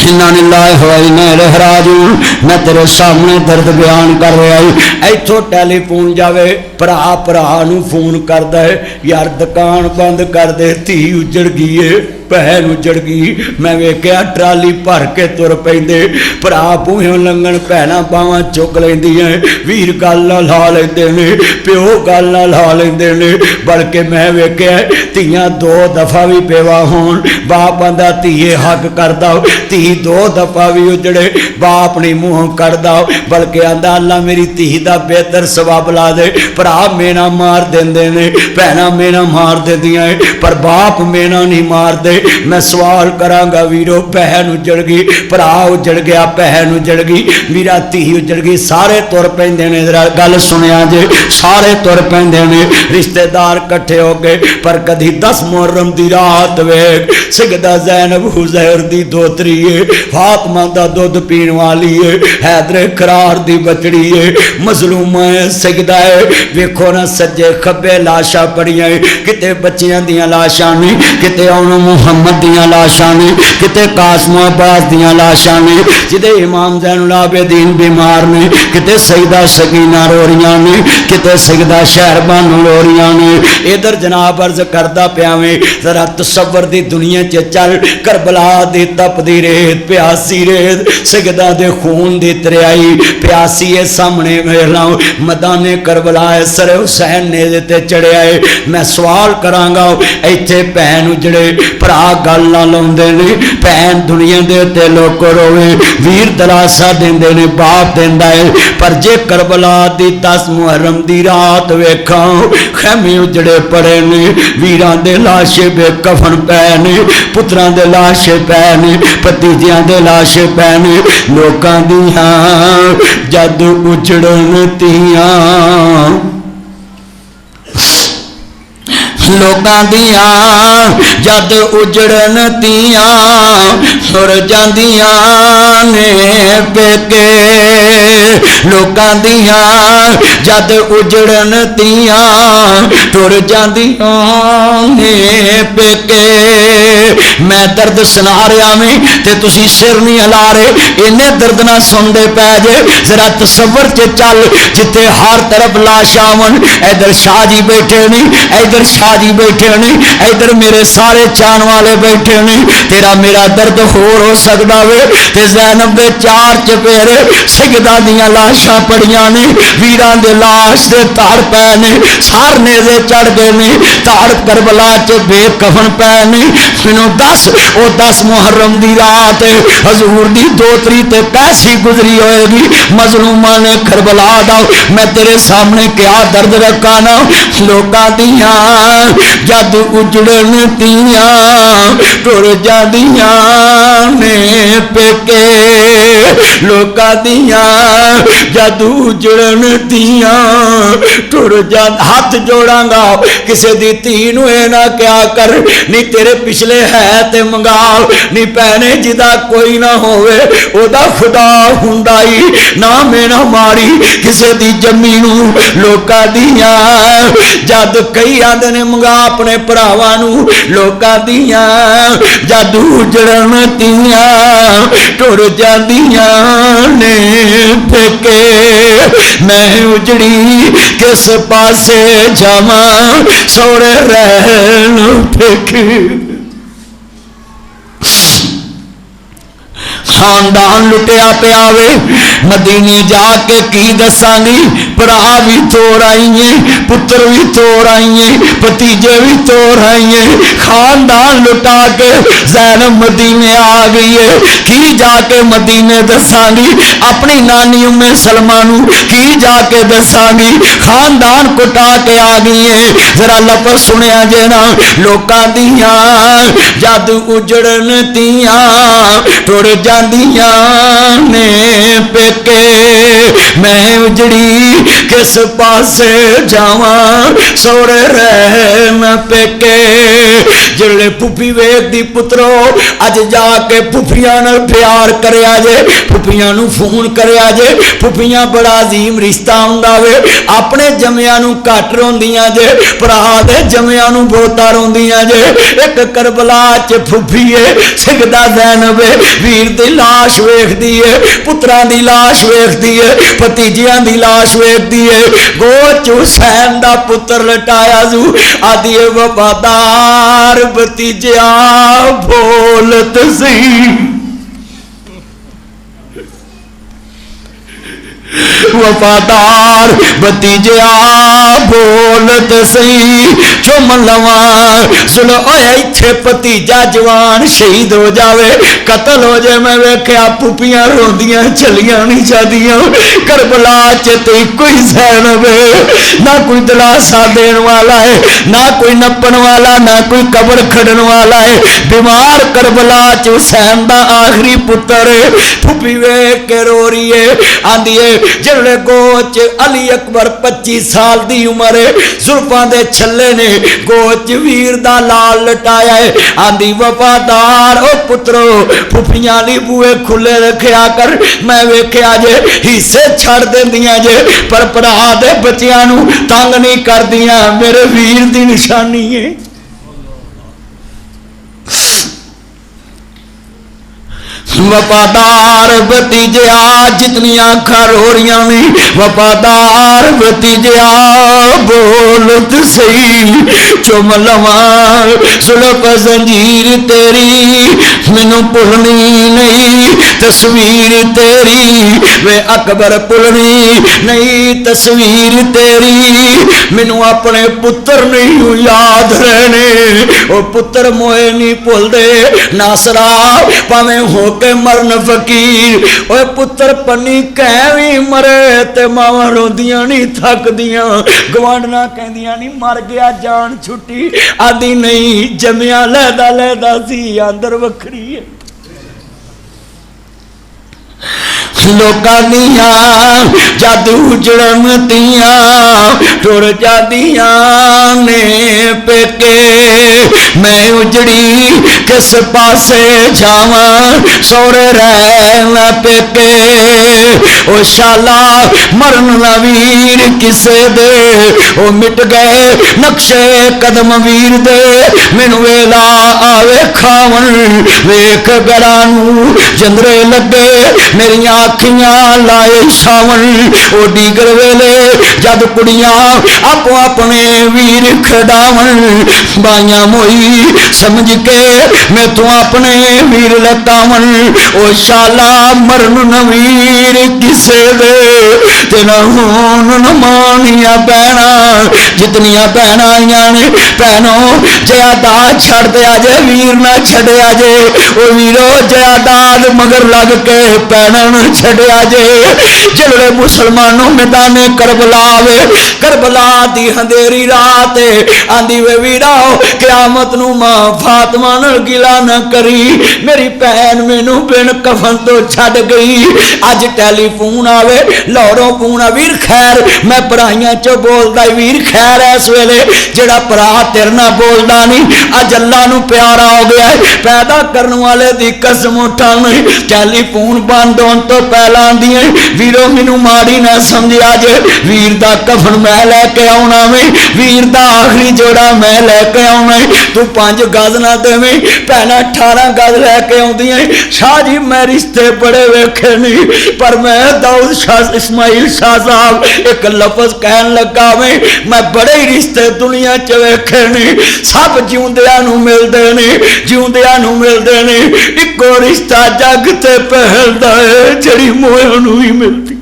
Speaker 1: انا للہ و انا الیہ راجعون میں تیرے سامنے درد بیان کر رہا ہوں ایتھوں ٹیلی فون جاوے پرا نو فون کردا ہے یار دکان بند کر دے تھی اجڑ گئی ہے بہن اجڑ گئی میں ویکھیا ٹرالی بھر کے تر پیندے پرا بوہیوں لنگن بہناں باواں چک لیندیاں ویر گل نہ لا لیندے نے پیو گل نہ لا لیندے نے بلکہ میں ویکھیا تیاں 2 دفعہ بھی بیوہ ہون باپ آندا تیے حق کردا تھی 2 دفعہ بھی اجڑے باپ نہیں منہ کردا بلکہ آندا اللہ میری تھی دا بہتر ثواب لا دے پرا مینا مار دیندے نے بہناں مینا مار دیندیاں پر باپ مینا نہیں مار دے میں سوال کراں گا ویرو بہن اجڑ گئی پرا اجڑ گیا بہن اجڑ گئی میرا تھی اجڑ گئی سارے تر پیندے نے ذرا گل سنیا جے سارے تر پیندے نے رشتہ دار کٹھے ہو گئے پر کدی 10 محرم دی رات ویکھ سیدہ زینب حزیر دی دوتری ہے فاطمہ دا دودھ پین والی ہے حیدر کرار دی بچڑی ہے مظلومہ ہے سیدہ ہے ویکھو نا سجے کھبے لاشاں پڑیاں کتے بچیاں دیاں لاشاں نہیں کتے اونوں محمد دیاں لاشاں نے کتے قاسم عباس دیاں لاشاں نے جدے امام زین العابدین بیمار نے کتے سیدہ سکینہ رو رہیاں نے کتے سیدہ شہربانو رو رہیاں نے ادھر جناب عرض کردہ پیاویں ذرا تصور دی دنیا چے چل کربلا دی تپ دی ریت پیاسی ریت سیدہ دے خون دی تریائی پیاسی ہے سامنے میلاؤں مدان کربلا سر حسین نے دیتے چڑھے آئے میں سوال کرانگا ایتھے پہن اجڑے پرا بھرا گل نہ لاؤندے نے بہن دنیا دے تے لوک روے ویر دلاسا دیندے نے باپ دیندا ہے پر جے کربلا دی 10 محرم دی رات ویکھاں خیمے اجڑے پڑے نے ویران دے لاشے بے کفن پے نے پتراں دے لاشے پے نے بھتیجیاں دے لاشے پے نے لوکاں دیاں جد اجڑن تیاں لوکاں دیاں جد اجڑن تیاں تر جاندیاں نے پیکے لوکاں دیاں جد اجڑن تیاں تر جاندیاں نے پیکے میں درد سنا رہا میں تے تسی سر نہیں ہلا رہے انہیں درد نہ سن دے پے جے ذرا تصور چ چل جتے ہر طرف لاشاون ادھر شاہ جی بیٹھے نہیں ادھر شاہ جی بیٹھے نہیں ادھر میرے سارے چان والے بیٹھے نہیں تیرا میرا درد ہو سکتا وے تے زینب دے 4 چپیرے سجدہ دیاں لاشاں پڑیاں نے ویران دے لاش دے تاڑ پے نے سار نیزے چڑھ گئے نے تاڑ کربلا چ بے کفن پے نے مینوں دس او 10 محرم دی رات حضور دی 2 تاریخ تے کیسی گزری ہوئے گی مظلوماں نے کربلا دا میں تیرے سامنے کیا درد رکھا نا لوکاں دیاں جد اجڑن تیاں ٹر جاندیاں نے پیکے لوکاں دیاں جد اجڑن تیاں ٹر جان ہاتھ جوڑاں گا کسے دی تھی نو اے نہ کیا کر نی تیرے پچھلے ہے تے منگا نی پہنے جدا کوئی نہ ہوئے او دا خدا ہندائی نہ میں نہ ماری کسے دی جمینو لوکاں دیاں جد کئی آدھے نے منگا اپنے پراوانو لوکاں دیاں جد اجڑن تیاں ٹر جاندیاں نے پیکے میں اجڑی کس پاسے جاواں سوڑے رہن پیکے خاندان لٹیا پیاوے مدینے جا کے کی دسانگی پرا بھی توڑ آئیے پتر بھی توڑ آئیے پتیجے بھی توڑ آئیے خاندان لٹا کے زینب مدینے آ گئی ہے کی جا کے مدینے دسانگی اپنی نانی ام سلمانو کی جا کے دسانگی خاندان کٹا کے آ گئی ہے ذرا لفظ سنیا جینا لوکاں دیاں جد اجڑن تیاں ٹر جاندیاں نے پیکے میں اجڑی کس پاسے جاواں سوڑے رہن پیکے جڑے پھپھی ویکھ دی پترو اج جا کے پھپھیاں نال پیار کریا جے پھپھیاں نو فون کریا جے پھپھیاں بڑا عظیم رشتہ ہوندا وے اپنے جمیاں نو گھٹ روندیاں جے بھرا دے جمیاں نو بہتا روندیاں جے ایک کربلا چ پھپھی ہے سجدہ زینب ویر دی لاش ویکھ دی ہے پتراں دی لاش ویکھ دی ہے بھتیجیاں دی لاش ویکھ دی ہے گوچ حسین دا پتر لٹایا زو آدھی وفادار بھتیجیا بولت سی وفادار بھتیجیا بولت سی چوم لواں سنو اے ایتھے بھتیجا جوان شہید ہو جاوے قتل ہو جائے میں ویکھیا پھپھیاں روندیاں چلیاں نہیں جادیاں کربلا چ تے کوئی زینب نہ کوئی دلاسا دین والا ہے نہ کوئی نپن والا نہ کوئی قبر کھڑن والا ہے بیمار کربلا چ حسین دا آخری پتر ہے پھپھی ویکھ کے رو رہی ہے آندی ہے جڑے گوچ علی اکبر 25 سال دی عمر ہے زلفاں دے چھلے نے گوچ ویر دا لال لٹایا ہے آندی وفادار او پترو پھپھیاں دی بوئے کھلے رکھیا کر میں ویکھیا جے حصے چھڑ دیندیاں جے پر پڑھا دے بچیاں نو تنگ نہیں کر دیاں میرے ویر دی نشانی ہے وفادار بھتیجیا جتنی آنکھاں رو رہی نہیں وفادار بھتیجیا بولت سی چوم لواں زلف زنجیر تیری مینوں بھولنی نہیں تصویر تیری وے اکبر پلنی نہیں تصویر تیری مینوں اپنے پتر نہیں یاد رہنے او پتر موئے نہیں بھول دے ناصرا پاویں ہو کے مرن فقیر اوے پتر پنی کیویں مرے تے ماواں روندیاں نہیں تھکدیاں گوانڈنا کہندیاں نہیں مر گیا جان چھٹی آدھی نہیں جمیا لیدا لیدا سی اندر وکھری ہے لوکاں دیاں جادو جڑمتیاں ٹر جادیاں نے پیکے میں اجڑی کس پاسے جاواں سورے رہنا پیکے او شالا مرن ویر کسے دے او مٹ گئے نقشے قدم ویر دے مینوں ویلا آوے کھاون ویکھ گرانوں جندرے لگے میری آنکھیاں لائے شاون او دیگر ویلے جد کڑیاں اپو اپنے ویر کھڑاون بائیاں موئی سمجھ کے میں تو اپنے ویر لتاون او شالا مرن نویر کسے دے تینا ہون نمانیاں بہنا جتنیاں بہنا آئیاں نے بہنوں جیاداد چھڑ دیا جے ویر نہ چھڑیا جے او ویرو جیاداد مگر لگ کے پہنن چھڑیا جے جلوے مسلمانوں میدان کربلا وے کربلا دی اندھیری رات آندی وے ویراؤ قیامت نو ماں فاطمہ نال گلا نہ کری میری بہن مینوں بن کفن تو چھڈ گئی اج ٹیلی فون آوے لاہوروں فون ویر خیر میں پرائیاں چ بولدا ویر خیر اس ویلے جڑا پرا تیرے نال بولدا نہیں اج اللہ نو پیارا ہو گیا ہے پیدا کرن والے دی قسم اٹھا نہیں ٹیلی فون بند ہون تو پہلا آندیاں ویرو مینوں ماڑی نہ سمجھیا جے ویر دا کفن میں لے کے آونا میں ویر دا آخری جوڑا میں لے کے آونا تو 5 گز نہ دیویں پہلا 18 گز لے کے آوندیاں شاہ جی میں رشتے بڑے ویکھے نہیں پر میں داؤد شاہ اسماعیل شاہ صاحب ایک لفظ کہن لگا میں بڑے ہی رشتے دنیا چ ویکھے نہیں سب جیوندیاں نو ملدے نے جیوندیاں نو ملدے نے اکو رشتہ جگ تے پہلدا ہے جڑی مویاں نو ہی ملدی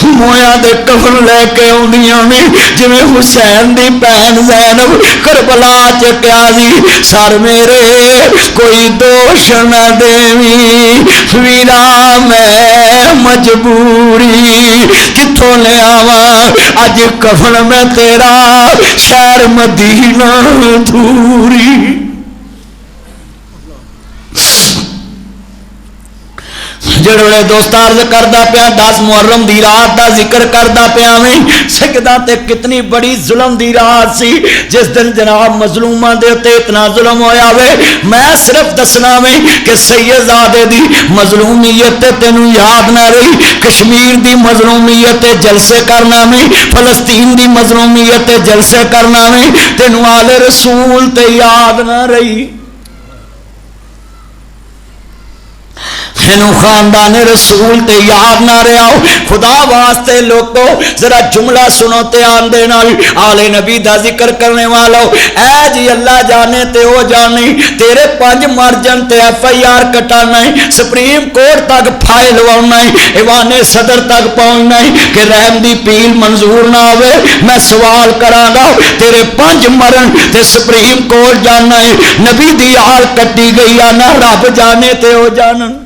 Speaker 1: مویا دے کفن لے کے آندیاں نے جویں حسین دی بہن زینب کربلا چ پیاسی سر میرے کوئی دوش نہ دیویں ویرا میں مجبوری کتھوں لے آواں اج کفن میں تیرا شہر مدینہ دوری جڑے دوست عرض کردا پیا 10 محرم دی رات دا ذکر کردا پیا میں سجدہ تے کتنی بڑی ظلم دی رات سی جس دن جناب مظلوماں دے تے اتنا ظلم ہویا وے میں صرف دسنا میں کہ سید زادے دی مظلومیت تینوں یاد نہ رہی کشمیر دی مظلومیت جلسے کرنا میں فلسطین دی مظلومیت جلسے کرنا میں تینوں آل رسول تے یاد نہ رہی خاندان رسول تے یاد نہ رہا ہو خدا واسطے لوگوں ذرا جملہ سنو تے آندے نال آل نبی دا ذکر کرنے والا اے جی اللہ جانے تے او جانے تیرے 5 مرجن تے FIR کٹانا ہے سپریم کورٹ تک فائل لوانا ہے ایوان صدر تک پہنچنا ہے کہ رحم دی پیل منظور نہ ہوئے میں سوال کراں گا تیرے 5 مرن تے سپریم کورٹ جانا ہے نبی دی آل کٹی گئی یا نہ رب جانے تے او جانن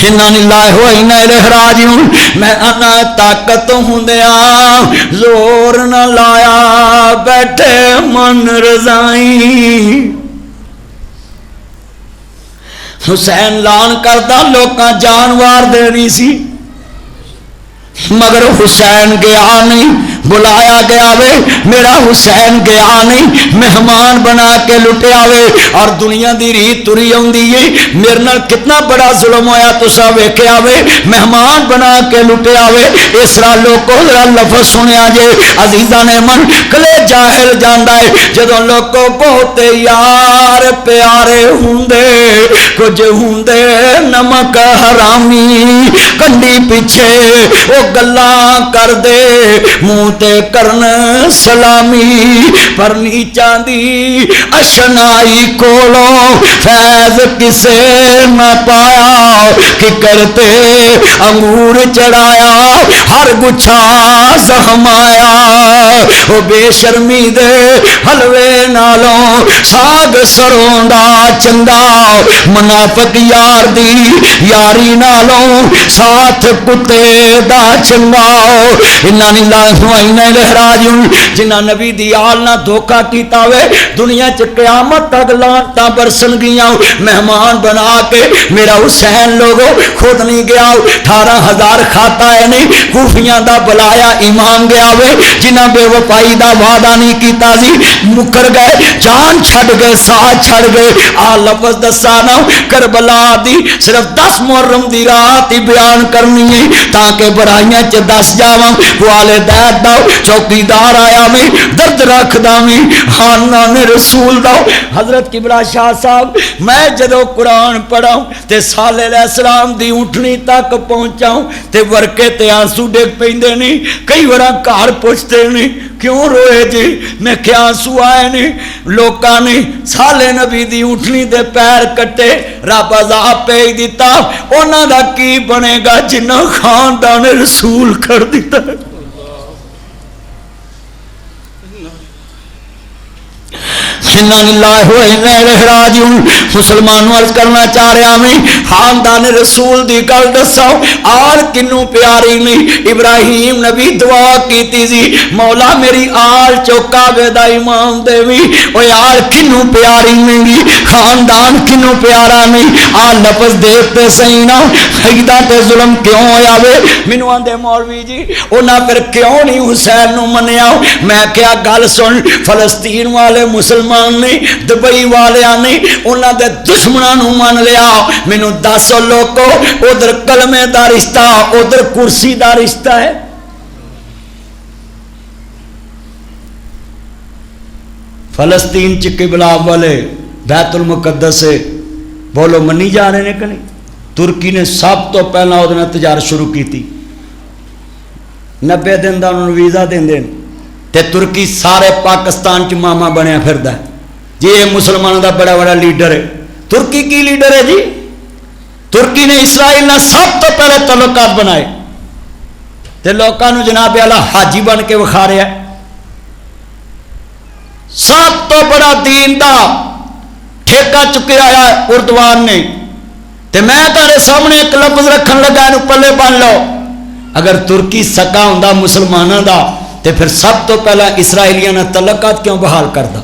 Speaker 1: اِنَّا لِلَّهِ وَإِنَّا إِلَيْهِ رَاجِعُونَ میں انا طاقت ہوندیاں زور نہ لایا بیٹھے من رضائیں حسین لان کردہ لوکاں جانوار دینی سی مگر حسین گیا نہیں بلایا گیا وے میرا حسین گیا نہیں مہمان بنا کے لٹیا وے اور دنیا دی ریت تری ہوندی ہے میرے نال کتنا بڑا ظلم ہویا تسا ویکھیا وے مہمان بنا کے لٹیا وے اس طرح لوکو ذرا لفظ سنیا جے عزیزاں نے من کلے جاہل جاندا ہے جدوں لوکو بہت یار پیارے ہوندے کچھ ہوندے نمک حرامی کنڈی پیچھے او گلاں کر دے منہ تے کرن سلامی پر نیچاں دی اشنائی کولو فیض کسے نہ پایا کہ کرتے انگور چڑھایا ہر گچھا زخمایا او بے شرمی دے حلوے نالوں ساگ سروں دا چنگا منافق یار دی یاری نالوں ساتھ کتے دا چنگا انا للہ و انا الیہ راجعون جنہ نبی دی آل نہ دھوکا کیتا وے دنیا چ قیامت تک لانتاں برسن گیاں مہمان بنا کے میرا حسین لوگو خود نہیں گیا 18,000 کھاتا ہے نہیں کوفیاں دا بلایا امام گیا وے جنہ بے وفائی دا وعدہ نہیں کیتا سی مکر گئے جان چھڑ گئے ساتھ چھڑ گئے آ لفظ دسانا کربلا دی صرف 10 محرم دی رات ہی بیان کرنی ہے تاکہ برائیاں چ دس جاواں والے دید دا چوکیدار آیا میں درد رکھ دا میں خاندان رسول دا حضرت قبلہ شاہ صاحب میں جدو قرآن پڑھاؤں تے صالح علیہ السلام دی اٹھنی تک پہنچاؤں تے ورکے تے آنسو ڈگ پیندے نہیں کئی ورہ کار پوچھتے نہیں کیوں روئے جی میں کیا آنسو آئے نہیں لوکاں نے صالح نبی دی اٹھنی دے پیر کٹے رب عذاب پہ ہی دیتا اونا دا کی بنے گا جنہ خاندان رسول کر دیتا ہے انا للہ و انا الیہ راجعون مسلمانوں عرض کرنا چاہ رہا میں خاندان رسول دی گل دساؤ آل کنوں پیاری نہیں ابراہیم نبی دعا کیتی سی مولا میری آل چوکا بیدہ امام دیوی اوہ آل کنوں پیاری نہیں خاندان کنوں پیارا نہیں آل لفظ دیکھتے سینا خیدہ تے ظلم کیوں ہویا وے منو آندے مولوی جی اونا پھر کیوں نہیں حسین نو منیا میں کیا گل سن فلسطین والے مسلمان نہیں دبئی والے نہیں انہاں دے دشمناں نو مان لیا مینوں 10 لوگو ادھر کلمے دا رشتہ ادھر کرسی دا رشتہ ہے فلسطین چ قبلہ والے بیت المقدس سے بولو منی جا رہے ہیں کہ نہیں ترکی نے سب تو پہلا ادھر تجارت شروع کی تھی 90 دن دا انہوں نے ویزا دین دین تے ترکی سارے پاکستان چ ماما بنیا پھردا ہے جی یہ مسلمانوں دا بڑا بڑا لیڈر ہے ترکی کی لیڈر ہے جی ترکی نے اسرائیل نے سب تو پہلے تعلقات بنائے تے لوکاں نو جناب اعلی حاجی بن کے وکھا رہا ہے سب تو بڑا دین دا ٹھیکہ چکیا ہے اردوان نے تے میں تارے سامنے ایک لفظ رکھن لگا نو پلے بن لو اگر ترکی سکا ہوندا مسلماناں دا تے پھر سب تو پہلا اسرائیلیاں نے تعلقات کیوں بحال کردا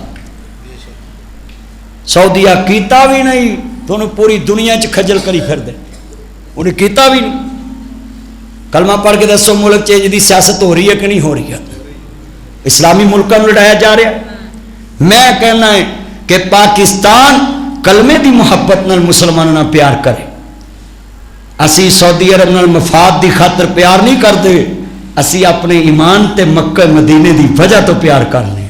Speaker 1: سعودیہ کیتا بھی نہیں تو انہوں پوری دنیا چ کھجل کری پھر دے انہیں کیتا بھی نہیں کلمہ پڑھ کے دسو ملک چ جدی سیاست ہو رہی ہے کہ نہیں ہو رہی ہے اسلامی ملکوں میں لڑایا جا رہا ہے میں کہنا ہے کہ پاکستان کلمے دی محبت نال مسلمانوں نال پیار کرے اسی سعودی عرب نال مفاد دی خاطر پیار نہیں کرتے اسی اپنے ایمان تے مکہ مدینے دی وجہ تو پیار کرنے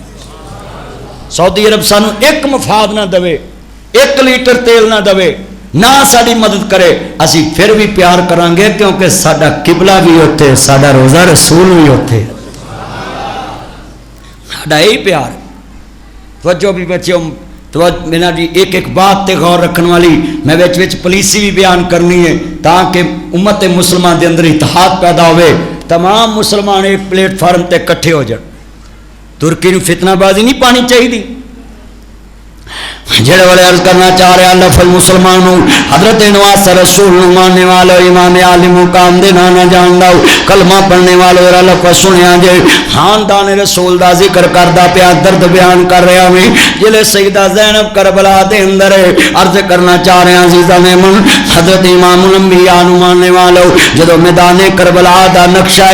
Speaker 1: سعودی عرب سانو ایک مفاد نہ دوے 1 لیٹر تیل نہ دوے نہ ساری مدد کرے اسی پھر بھی پیار کریں گے کیونکہ ساڈا قبلہ بھی ہوتے ساڈا روزہ رسول بھی ہوتے ساڈا یہی پیار توجہ بھی بچے تو میرا جی ایک بات تے غور رکھنے والی میں وچ پولیسی بھی بیان کرنی ہے تاکہ امت مسلمان دے اندر اتحاد پیدا ہوئے تمام مسلمان ایک پلیٹ فارم تے کٹھے ہو جائے ترکی نو فتنہ بازی نہیں پانی چاہیے دی جڑے والے عرض کرنا چاہ رہے اللہ فل مسلمانوں حضرت نواز رسول ماننے والے امام عالم مقام دے نہ جان داؤ کلمہ پڑھنے والے اور اللہ کو سنیا جے خاندان رسول دا ذکر کردا پیا درد بیان کر رہا میں جلے سیدہ زینب کربلا دے اندر عرض کرنا چاہ رہے ہیں عزیزہ میمن حضرت امام الانبیاء نو ماننے والو جدو میدان کربلا دا نقشہ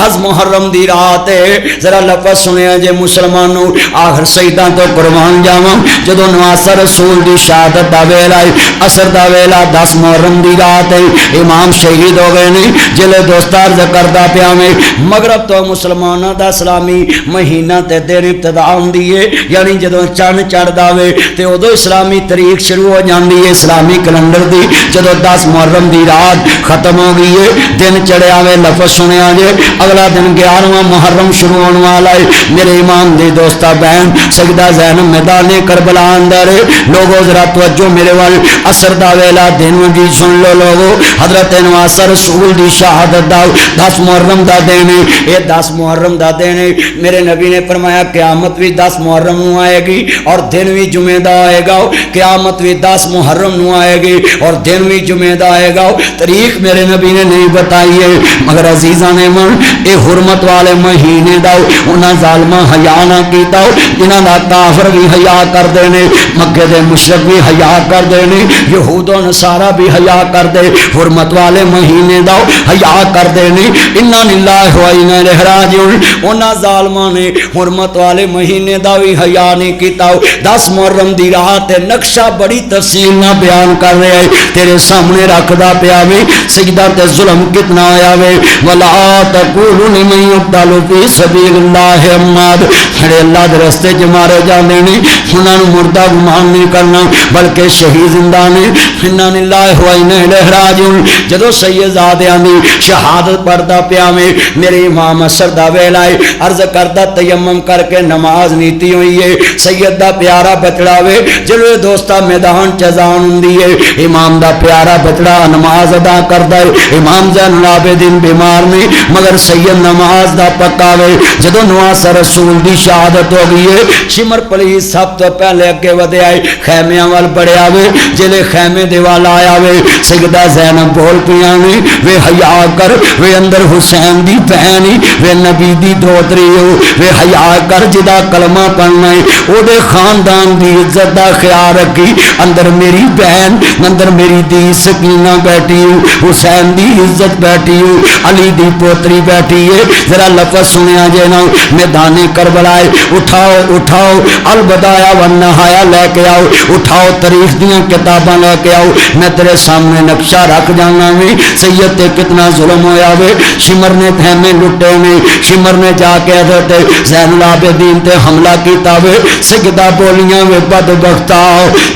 Speaker 1: از محرم دی رات ہے ذرا لفظ سنیا جے مسلمانوں آخر سیدہ تو قربان جاواں جدو نواز نواسا رسول دی شہادت دا ویلا اثر دا ویلا 10 محرم دی رات امام شہید ہو گئے نے جلے دوستار ذکر دا پیا میں مغرب تو مسلمانہ دا اسلامی مہینہ تے دیر ابتدا ہوندی ہے یعنی جدوں چن چڑھ داوے تے ادو اسلامی تاریخ شروع ہو جاندی ہے اسلامی کیلنڈر دی جدوں 10 محرم دی رات ختم ہو گئی ہے دن چڑھیا وے لفظ سنیا جے اگلا دن 11واں محرم شروع ہونے والا ہے میرے ایمان دے دوستا بہن سیدہ زینب میدان کربلا اندر لوگوں ذرا توجہ میرے وال اثر دا ویلا دن دی سن لو لوگو حضرت نواسا رسول دی شہادت دا 10 محرم دا دن ہے 10 محرم دا دن ہے میرے نبی نے فرمایا قیامت بھی 10 محرم نو آئے گی اور دن بھی جمعہ دا آئے گا قیامت بھی 10 محرم نو آئے گی اور دن بھی جمعہ دا آئے گا تاریخ میرے نبی نے نہیں بتائی ہے مگر عزیزاں نے من اے حرمت والے مہینے دا انہاں ظالماں حیا نہ کیتا انہاں دا کافر بھی حیا کر دے نے مکے دے مشرک بھی حیا کر دے نے یہود و نصارا بھی حیا کر دے حرمت والے مہینے دا حیا کر دے نے انا للہ و انا الیہ راجعون انہاں ظالماں نے حرمت والے مہینے دا بھی حیا نہیں کیتا 10 محرم دی رات نقشہ بڑی تفصیل نہ بیان کر رہے ہیں تیرے سامنے رکھدا پیا وے سجدہ تے ظلم کتنا آیا وے ولا تقولوا لمن يقتل في سبيل الله اموات کھڑے اللہ دے راستے چ مارے جاندے نے انہاں نوں مردہ گمان نہیں کرنا بلکہ شہید زندہ نے انا للہ و انا الیہ راجعون جدوں سیدزادیاں دی شہادت پڑھدا پیا میں میرے امام اثر دا ویلا ہے عرض کردا تیمم کر کے نماز نیتی ہوئی ہے سید دا پیارا بچڑا وے جلوے دوستا میدان چ اذان ہوندی ہے امام دا پیارا بچڑا نماز ادا کردا ہے امام زین العابدین بیمار نے مگر سید نماز دا پکا وے جدوں نواسا رسول دی شہادت ہو گئی ہے شمر پولیس سب تو پہلے اگے ودے آئے خیمیاں وال بڑھیا وے جلے خیمے دے وال آیا وے سیدہ زینب بول پیاں نے وے حیا کر وے اندر حسین دی بہن وے نبی دی دوتری ہو وے حیا کر جدا کلمہ پڑھنا ہے او دے خاندان دی عزت دا خیال رکھی اندر میری بہن اندر میری دی سکینہ بیٹھی ہو حسین دی عزت بیٹھی ہو علی دی پوتری بیٹھی ہے ذرا لفظ سنیا جے نا میدان کربلا اٹھاؤ اٹھاؤ البدایا والنہایا لے کے آؤ اٹھاؤ تاریخ دیاں کتاباں لے کے آؤ میں تیرے سامنے نقشہ رکھ جانا میں سید تے کتنا ظلم ہویا وے شمر نے تھیمے لٹے میں شمر نے جا کے حضرت زین العابدین تے حملہ کیتا وے سجدہ بولیاں وے بدبختاں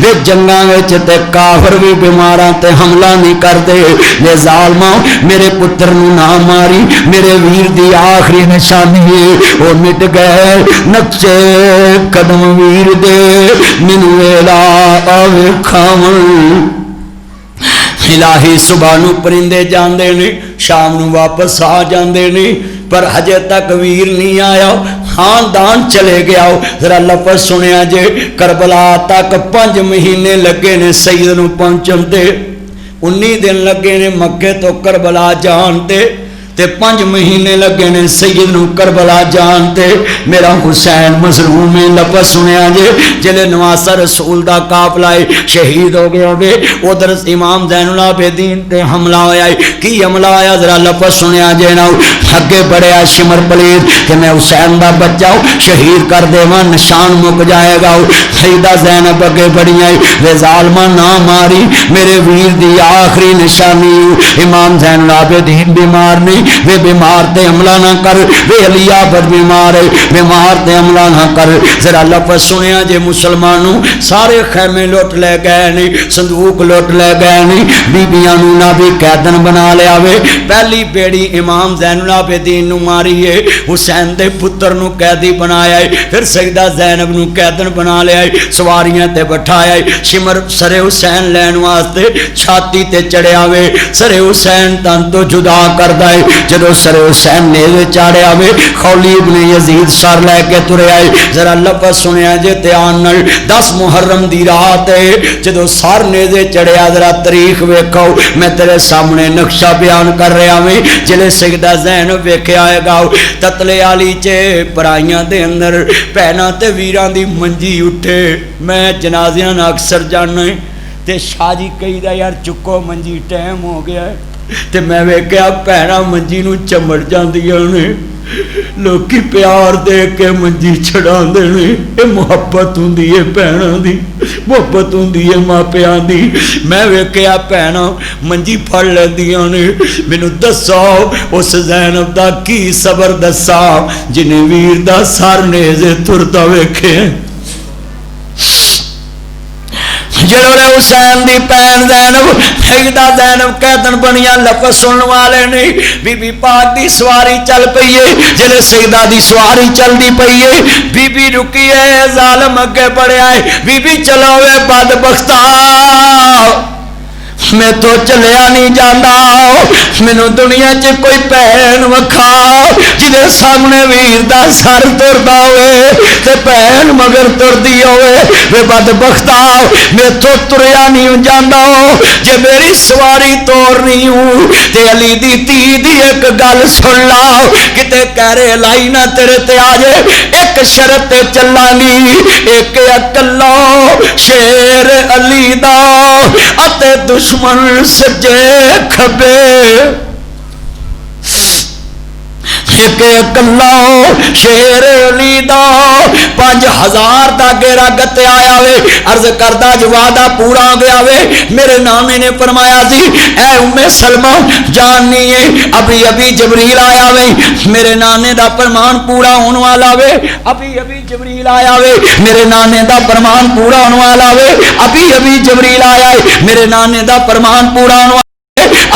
Speaker 1: وے جنگاں وچ تے کافر بھی بیماراں تے حملہ نہیں کر دے وے ظالماں میرے پتر نو نہ ماری میرے ویر دی آخری نشانی ہے او مٹ گئے نقشے قدم ویر دے من ویلا آوے کھاون الہی صبح نو پرندے جاندے نے شام نو واپس آ جاندے نے پر ہجے تک ویر نہیں آیا خاندان چلے گیا ذرا لفظ سنیا جے کربلا تک 5 مہینے لگے نے سید نو پہنچن تے 19 دن لگے نے مکے تو کربلا جان تے 5 مہینے لگے نے سید نو کربلا جانتے میرا حسین مظلوم ہے لفظ سنیا جے جلے نواسا رسول دا قافلہ شہید ہو گیا وے ادھر امام زین العابدین تے حملہ ہویا کی حملہ آیا ذرا لفظ سنیا جے نا اگے بڑھیا شمر پلید کہ میں حسین دا بچہ ہوں شہید کر دے وہاں نشان مک جائے گا سیدہ زینب اگے بڑھیا وے ظالمہ نہ ماری میرے ویر دی آخری نشانی امام زین العابدین بیمار نہیں وے بیمار تے حملہ نہ کر وے علی آباد بیمار ہے بیمار تے حملہ نہ کر ذرا لفظ سنیا جے مسلمانوں سارے خیمے لوٹ لے گئے نہیں صندوق لوٹ لے گئے نہیں بیبیاں نو نہ بھی قیدن بنا لیا وے پہلی بیڑی امام زین العابدین نو ماری ہے حسین دے پتر نو قیدی بنایا ہے پھر سیدہ زینب نو قیدن بنا لیا ہے سواریاں تے بٹھایا ہے شمر سر حسین لین واسطے چھاتی تے چڑھیا وے سر حسین تن تو جدا کردا ہے جدو سر حسین نیزے چاڑے آوے خولی ابن یزید سر لے کے ترے آئے ذرا لفظ سنیا جے تیان نل 10 محرم دی رات ہے جدو سر نیزے چڑھے آ ذرا تاریخ ویکھو میں تیرے سامنے نقشہ بیان کر رہے آویں جلے سجدہ زینب ویکھے آئے گا تتلے آلی چے پرائیاں دے اندر پہنا تے ویران دی منجی اٹھے میں جنازیاں نہ اکثر جانا ہے تے شاہ جی کہی دا یار چکو منجی ٹائم ہو گیا ہے تے میں ویکھیا پہنا منجی نو چمڑ جاندیاں نے ਲੋਕੀ ਪਿਆਰ ਦੇ ਕੇ ਮੰਜੀ ਛਡਾਉਂਦੇ ਨੇ। ਇਹ ਮੁਹੱਬਤ ਹੁੰਦੀ ਏ ਭੈਣਾਂ ਦੀ, ਮੁਹੱਬਤ ਹੁੰਦੀ ਏ ਮਾਪਿਆਂ ਦੀ। ਮੈਂ ਵੇਖਿਆ ਭੈਣਾਂ ਮੰਜੀ ਫੜ ਲੈਂਦੀਆਂ ਨੇ। ਮੈਨੂੰ ਦੱਸੋ ਉਸ ਜ਼ੈਨਬ ਦਾ ਕੀ ਸਬਰ ਦੱਸਾਂ ਜਿਹਨੇ ਵੀਰ ਦਾ ਸਰ ਨੇਜ਼ੇ ਤੁਰਦਾ ਵੇਖਿਆ। جڑے حسین دی پین زینب سیدہ زینب قیدن بنیاں لفظ سنن والے نہیں۔ بی بی پاک دی سواری چل پئیے، جلے سیدہ دی سواری چل دی پئیے، بی بی رکی ہے ظالم اگے بڑھے آئے، بی بی چلاوے بدبختہ میں تو چلیا نہیں جانا، مینوں دنیا چ کوئی بہن وکھا جدے سامنے ویر دا سر تردا ہوئے تے بہن مگر تردی ہوئے۔ وے بدبختا میں تو تریا نہیں جانا، جے میری سواری تورنی ہوں تے علی دی تی دی ایک گل سن لا، کتے کہرے لائی نہ تیرے تے آجے ایک شرط تے چلانی، ایک اکلا شیر علی دا اتے دشمن سجے کھبے، ایک کلا شیر علی دا 5000 دا گیرا گتے آیا وے۔ عرض کردہ جو وعدہ پورا ہو گیا وے، میرے نانے نے فرمایا سی اے ام سلمہ جاننی ہے ابھی ابھی جبریل آیا وے، میرے نانے دا فرمان پورا ہونے والا وے، ابھی ابھی جبریل آیا وے، میرے نانے دا فرمان پورا ہونے والا وے، ابھی ابھی جبریل آیا ہے، میرے نانے دا فرمان پورا ہونے والا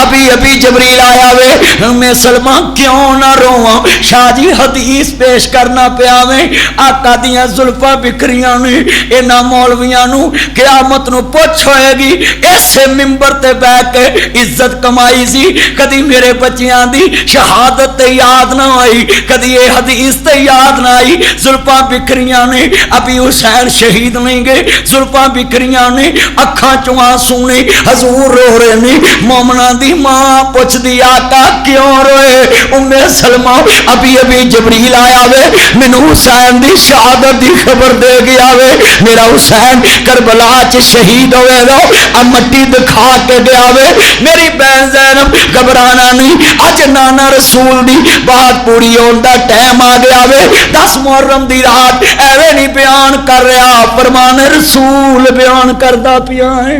Speaker 1: ابھی ابھی جبریل آیا وے۔ میں سلمہ کیوں نہ رواں، شاہ جی حدیث پیش کرنا پیا میں، آقا دیاں زلفاں بکھریاں نے انہاں مولویاں نو قیامت نو پوچھ ہوئے گی ایسے ممبر تے بیٹھ کے عزت کمائی سی، کدی میرے بچیاں دی شہادت تے یاد نہ آئی، کدی یہ حدیث تے یاد نہ آئی۔ زلفاں بکھریاں نے، ابھی حسین شہید نہیں گئے، زلفاں بکھریاں نے، اکھاں چوں آنسو نے، حضور رو رہے نے۔ مومنہ دی ماں پوچھ دی آقا کیوں روئے؟ ام سلمہ ابھی ابھی جبریل آیا وے، مینوں حسین دی شہادت دی خبر دے گیا وے، میرا حسین کربلا چ شہید ہوئے گا، اب مٹی دکھا کے گیا وے۔ میری بہن زینب گھبرانا نہیں، اج نانا رسول دی بات پوری ہون دا ٹائم آ گیا وے۔ 10 محرم دی رات ایویں نہیں بیان کر رہا، فرمان رسول بیان کردا پیا ہے۔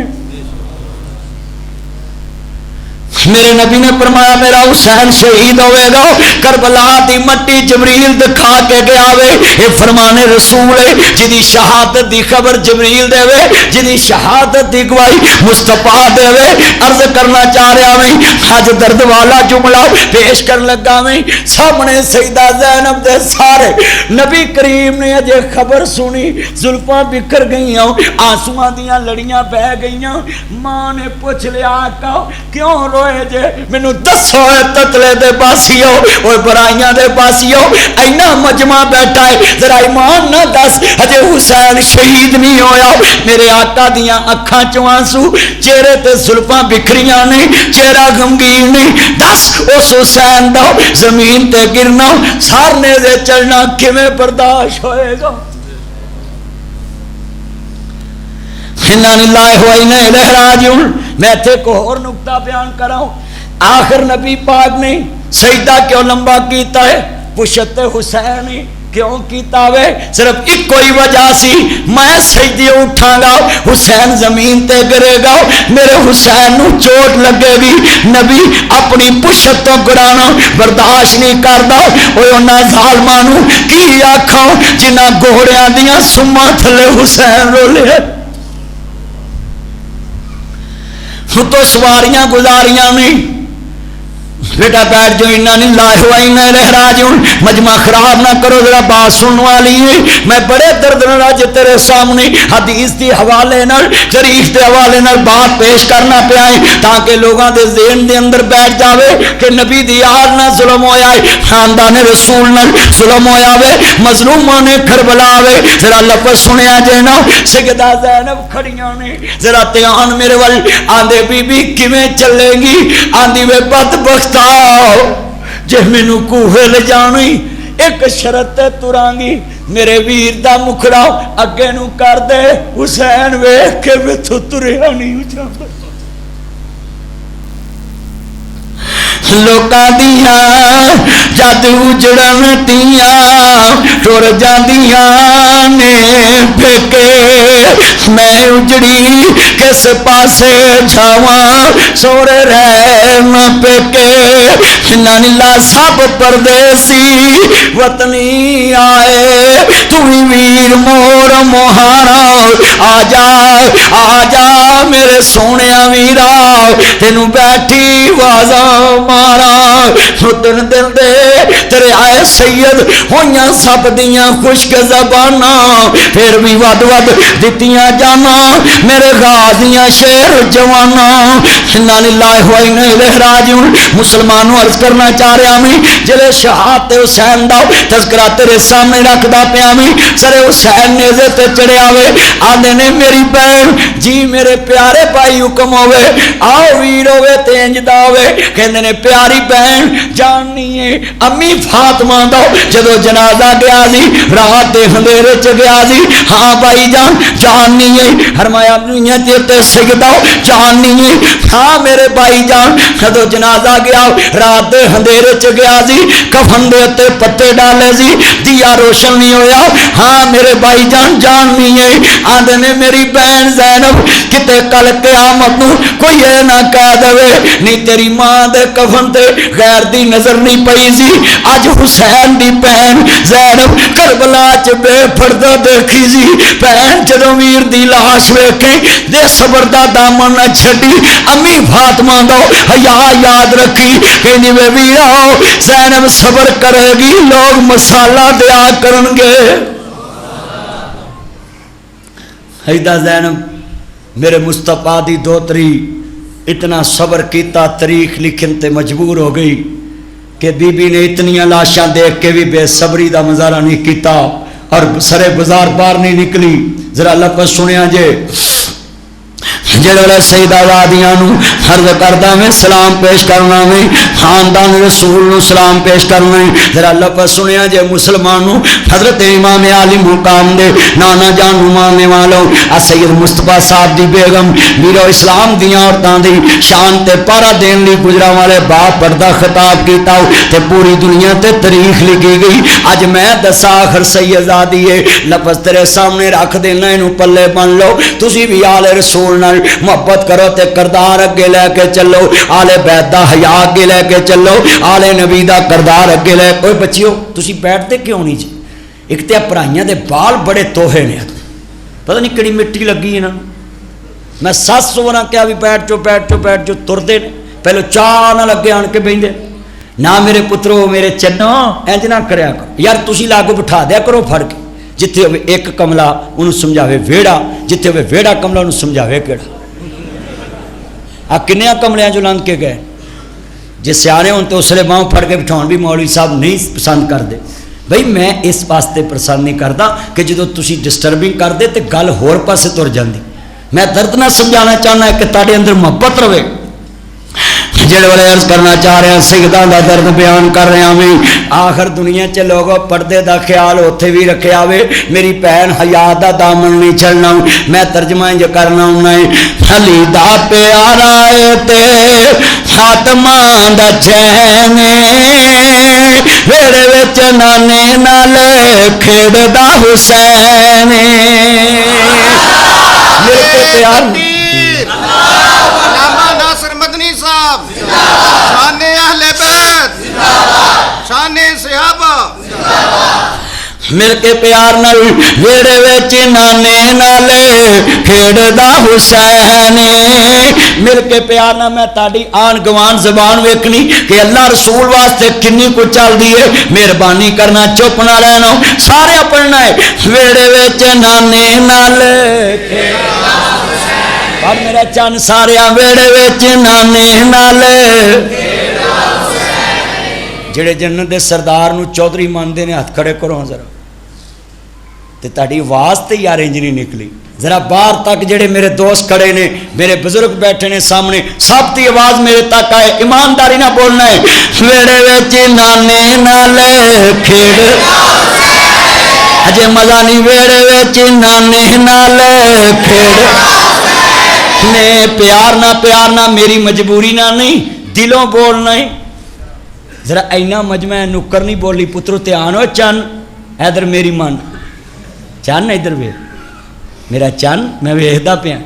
Speaker 1: میرے نبی نے فرمایا میرا حسین شہید ہوئے گا، کربلا دی مٹی جبریل دکھا کے گیا وے۔ یہ فرمان رسول ہے جدی شہادت دی خبر جبریل دے وے، جدی شہادت دی گواہی مصطفیٰ دے وے۔ عرض کرنا چاہ رہا میں آج درد والا جملہ پیش کر لگا میں، سامنے سیدہ زینب دے سارے نبی کریم نے اجے خبر سنی، زلفاں بکھر گئیاں، آنسواں دیاں لڑیاں بہ گئیاں۔ ماں نے پوچھ لیا آقا کیوں روئے جے؟ مینوں دسو اے تتلے دے پاسیو، اوے برائیاں دے پاسیو، اینا مجمع بیٹھا ہے، ذرا ایمان نہ دس اجے حسین شہید نہیں ہویا؟ میرے آقا دیاں اکھاں چوں آنسو، چہرے تے زلفاں بکھریاں نے، چہرہ غمگین نے، دس اس حسین دا زمین تے گرنا سارنے دے چڑھنا کیویں برداشت ہوئے گا؟ اِنَّا لِلَّهِ وَإِنَّا إِلَيْهِ رَاجِعُونَ۔ میں تھے کو اور نکتہ بیان کراؤں، آخر نبی پاک نے سجدہ کیوں لمبا کیتا ہے؟ پشت حسین کیوں کیتا ہے؟ صرف ایک کوئی وجہ سی، میں سجدے اٹھاں گا حسین زمین تے گرے گا، میرے حسین نو چوٹ لگے گی، نبی اپنی پشت تو گرانا برداشت نہیں کردا۔ اوے انہاں ظالماں نو کی آکھاں جنہاں گھوڑیاں دیاں سماں تھلے حسین رولے، تو سواریاں گزاریاں نہیں۔ بیٹا بیٹھ جو، اِنَّا لِلَّهِ وَإِنَّا إِلَيْهِ رَاجِعُونَ۔ مجمع خراب نہ کرو، ذرا بات سننے والی ہے۔ میں بڑے درد ناج تیرے سامنے حدیث دی حوالے نال، شریف دے حوالے نال بات پیش کرنا پیا ہے تاکہ لوگاں دے ذہن دے اندر بیٹھ جاوے کہ نبی دی یاد نہ ظلم ہویا ہے، خاندان رسول نال ظلم ہویا وے، مظلوماں نے کربلا وے۔ ذرا لفظ سنیا جے نا، سیدہ زینب کھڑیاں نے، ذرا دھیان میرے ول آندے بی بی کیویں چلے گی؟ آندی وے بدبخت جے مینوں کوہے لے جانی ایک شرط تے تراں گی، میرے ویر دا مکھڑا اگے نو کر دے، حسین ویکھ کے میتھوں تریا نہیں جاندا۔ لوکاں دیاں جد اجڑن تیاں ٹر جاندیاں نے پھیکے میں اجڑی کس پاسے جاواں سوڑے رہن پیکے نانیلا سب پردیسی وطنی آئے تو ہی ویر مور مہارا آ جا میرے سونے ویرا تینوں بیٹھی وازا مارا ستن دل دے تیرے آئے سید ہویاں سب دیاں خشک زبانا پھر بھی ود ود دتیاں جانا میرے غازیاں شیر جوانا انا للہ و انا الیہ راجعون مسلمانوں عرض کرنا چاہ رہا میں جلے شہادت حسین دا تذکرہ تیرے سامنے رکھدا پیا میں سر حسین نیزے تے چڑھیا وے آندے نے میری بہن جی میرے پیارے بھائی حکم ہوئے آؤ ویر ہوئے تے انج دا ہوئے کہندے نے پیاری بہن جاننی ہے امی فاطمہ دا جدو جنازہ گیا سی رات دے اندھیرے چ گیا سی ہاں بھائی جان جاننی ہے فرمایا اپنی تے سجدہ جاننی ہے ہاں میرے بھائی جان جدو جنازہ گیا رات دے اندھیرے چ گیا سی کفن دے تے پتے ڈالے سی دیا روشن نہیں ہویا ہاں میرے بھائی جان جاننی ہے آندے نے میری بہن زینب کتے کل قیامت نو کوئی یہ نہ کہہ دے نہیں تیری ماں دے کفن تے غیر دی نظر نہیں پئی سی اج حسین دی بہن زینب کربلا چ بے پردہ دیکھی سی بہن جدوں ویر دی لاش ویکھے دے صبر دا دامن نہ چھڈی امی فاطمہ دا حیا یاد رکھی کہ وے ویرا زینب صبر کرے گی لوگ مسالہ دیا کرن گے حیدہ زینب میرے مصطفیٰ دی دوتری اتنا صبر کیتا تاریخ لکھن تے مجبور ہو گئی کہ بی بی نے اتنی لاشاں دیکھ کے بھی بے صبری دا مظاہرہ نہیں کیتا اور سرے بازار باہر نہیں نکلی ذرا لفظ سنیا جے جڑے سیدہ وادیاں نو عرض کردا میں سلام پیش کرنا میں خاندان رسول نو سلام پیش کرنا ہے ذرا لفظ سنیا جے مسلمانوں حضرت امام عالی مقام دے نانا جان مانے والوں سید مصطفیٰ صاحب دی بیگم میرو اسلام دیاں عورتاں دی شان تے پارا دین دی گجرا والے باپ پردہ خطاب کیتا تے پوری دنیا تے تاریخ لکھی گئی اج میں دسا آخر سیدزادی ہے لفظ تیرے سامنے رکھ دینا اینو پلے بن لو تسی بھی آل رسول نال محبت کرو تے کردار اگے لے کے چلو آل بیت دا حیا اگے لے کے چلو آل نبی دا کردار اگے لے کوئی بچیو تسی بیٹھتے کیوں نہیں جی ایک تے پرائیاں دے بال بڑے توہے نے پتہ نہیں کڑی مٹی لگی ہے نا میں سس سونا کیا بھی بیٹھ جو تر دے پہلو چاہ نہ لگے آن کے بہندے نہ میرے پترو میرے چنو انج نہ کریا کرو یار تسی لاگو بٹھا دیا کرو پھڑ کے جتھے ہوئے ایک کملہ انہوں سمجھاوے ویڑا جتھے ہوئے ویڑا کملہ انہوں سمجھاوے کیڑا کنیا کملیاں جو لند کے گئے جس سیانے ہوں تو اسلے ماں پھڑ کے بٹھاؤں بھی مولوی صاحب نہیں پسند کر دے بھئی میں اس واسطے پسند نہیں کرتا کہ جدو تسی ڈسٹربنگ کر دے تو گل ہور پاسے تر جاندی میں درد نہ سمجھانا چاہنا ہے کہ تاڑے اندر محبت رہے جڑے والے عرض کرنا چاہ رہے ہیں سیداں دا درد بیان کر رہے ہیں میں آخر دنیا چ لوگوں پردے دا خیال ہوتے بھی رکھے آوے میری بہن حیا دا دامن نہیں چلنا میں ترجمہ جو کرنا ہوں علی دا پیارا تے فاطمہ دا چین ویڑے وچ نانے نال کھیڑدا حسین میرے پیار شان اہل بیت شان صحابہ مل کے پیار نال ویڑے وچ نانے نال کھیڑدا حسین مل کے پیار نال میں تاڑی آن گوان زبان ویکھنی کہ اللہ رسول واسطے کنی کو چل دی ہے مہربانی کرنا چپ نہ رہنا سارے پڑھنا ہے ویڑے وچ نانے نال کھیڑدا حسین اور میرا چن سارے ویڑے وچ نانے نال جڑے جنت دے سردار نو چودھری ماندے نے ہاتھ کھڑے کرو ذرا تے تاڑی آواز تے یار انج نہیں نکلی ذرا باہر تک جڑے میرے دوست کھڑے نے میرے بزرگ بیٹھے نے سامنے سب دی آواز میرے تک آئے ایمانداری نہ بولنا ہے ویڑے وچ نانے نال کھیڑ اجے مزہ نہیں ویڑے وچ نانے نال کھیڑ نے پیار نہ میری مجبوری نہ نہیں دلوں بولنا ہے ذرا اینا مجمع نکر نہیں بولی پترو دھیان ہو چن ادھر میری من چن ادھر ویخ میرا چن میں ویختا پیا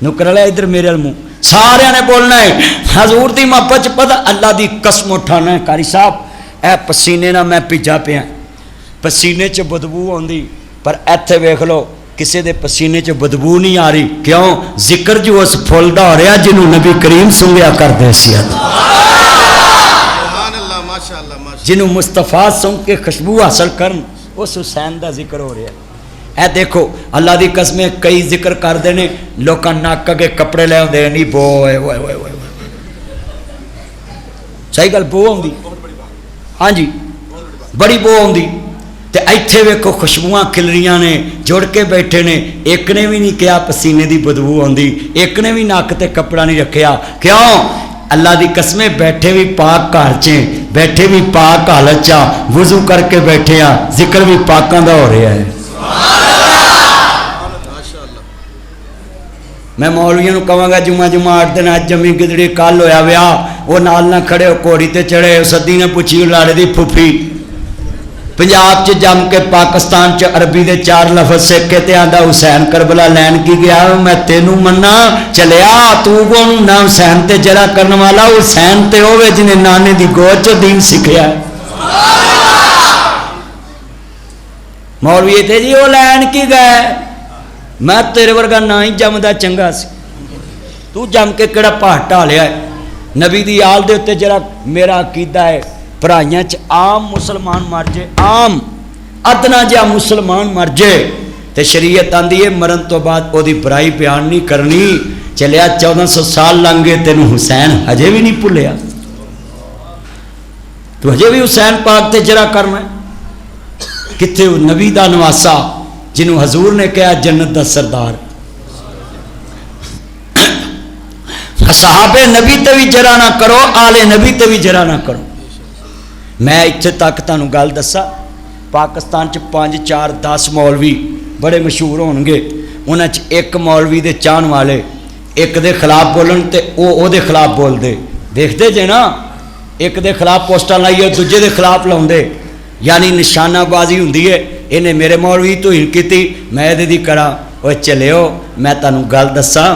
Speaker 1: نکر والا ادھر میرے منہ سارے نے بولنا ہے حضور دی محبت پتا اللہ دی قسم اٹھانا ہے قاری صاحب اے پسینے نہ میں بھیجا پیا پسینے چ بدبو آتی پر ایتھے ویخ لو کسی دے پسینے چ بدبو نہیں آ رہی کیوں ذکر جو اس پھول دا ہو رہا جنہوں نبی کریم سنگیا کرتے سی جنہوں مصطفیٰ سنگ کے خوشبو حاصل کرن اس حسین دا ذکر ہو رہا ہے اے دیکھو اللہ دی قسمیں کئی ذکر کرتے ہیں لوگ نک کے کپڑے لے آتے نہیں بو صحیح گل بو آتی ہاں جی بڑی بو آتی تے ایتھے ویکھو خوشبواں کھلریاں نے جڑ کے بیٹھے نے ایک نے بھی نہیں کیا پسینے دی بدبو آتی ایک نے بھی نک تے کپڑا نہیں رکھیا کیوں اللہ دی قسمیں بیٹھے بھی پاک گھر چ بیٹھے بھی پاک حالت چا وضو کر کے بیٹھے ہاں ذکر بھی پاکاں دا ہو رہا ہے میں مولویوں کہاں گا جمعہ 8 دن اج جمی گدڑی کل ہویا ویاہ وہ نال نہ کھڑے ہو گھوڑی تے چڑھے سدی نے پوچھی لاڑے دی پھوپھی پنجاب چ جم کے پاکستان چ عربی دے 4 لفظ سکھ کے تے آندا حسین کربلا لین کی گیا میں تینوں منا چلیا تو کون نہ حسین تے جرا کرن والا حسین تے ہوے جنے نانے دی گود چ دین سکھیا مولوی تے جی وہ لین کی گئے میں تیرے ورگا نہ ہی جمدا چنگا سی تو جم کے کہڑا پہاڑ ڈالیا ہے نبی دی آل دے تے جرا میرا عقیدہ ہے برائیاں چ عام مسلمان مر جائے عام ادنا جا مسلمان مر جائے تے شریعت آندی ہے مرن تو بعد او دی برائی بیان نہیں کرنی چلیا 1400 سال لنگ گئے تینوں حسین ہجے بھی نہیں بھولیا تو ہجے بھی حسین پاک تے جرا کرنا ہے کتنے نبی دا نواسا جنہوں حضور نے کہا جنت دا سردار صحابہ نبی تے بھی جرا نہ کرو آل نبی تے بھی جرا نہ کرو میں اتنے تک تانوں گل دسا پاکستان چ 5 4 10 مولوی بڑے مشہور ہون گے انہاں چ ایک مولوی دے چاہن والے ایک دے خلاف بولن تے او دے خلاف بول دے دیکھتے جے نا ایک دے خلاف پوسٹاں لائیے دوجے دے خلاف لاؤندے یعنی نشانہ بازی ہوندی ہے انہیں میرے مولوی تو ہن کیتی میں دے دی کرا او چلیو میں تانوں گل دساں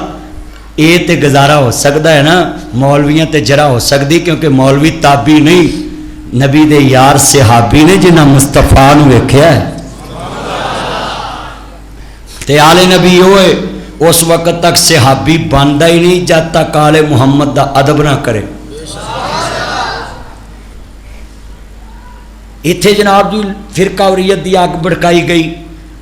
Speaker 1: اے تے گزارا ہو سکدا ہے نا مولویاں تے جرا ہو سکدی کیونکہ مولوی تابعی نہیں نبی دے یار صحابی نے جنہاں مصطفیٰ نو ویکھیا ہے تے آل نبی ہوئے اس وقت تک صحابی بندا ہی نہیں جب تک آل محمد دا ادب نہ کرے اتھے جناب جی فرقہ دی آگ بڑکائی گئی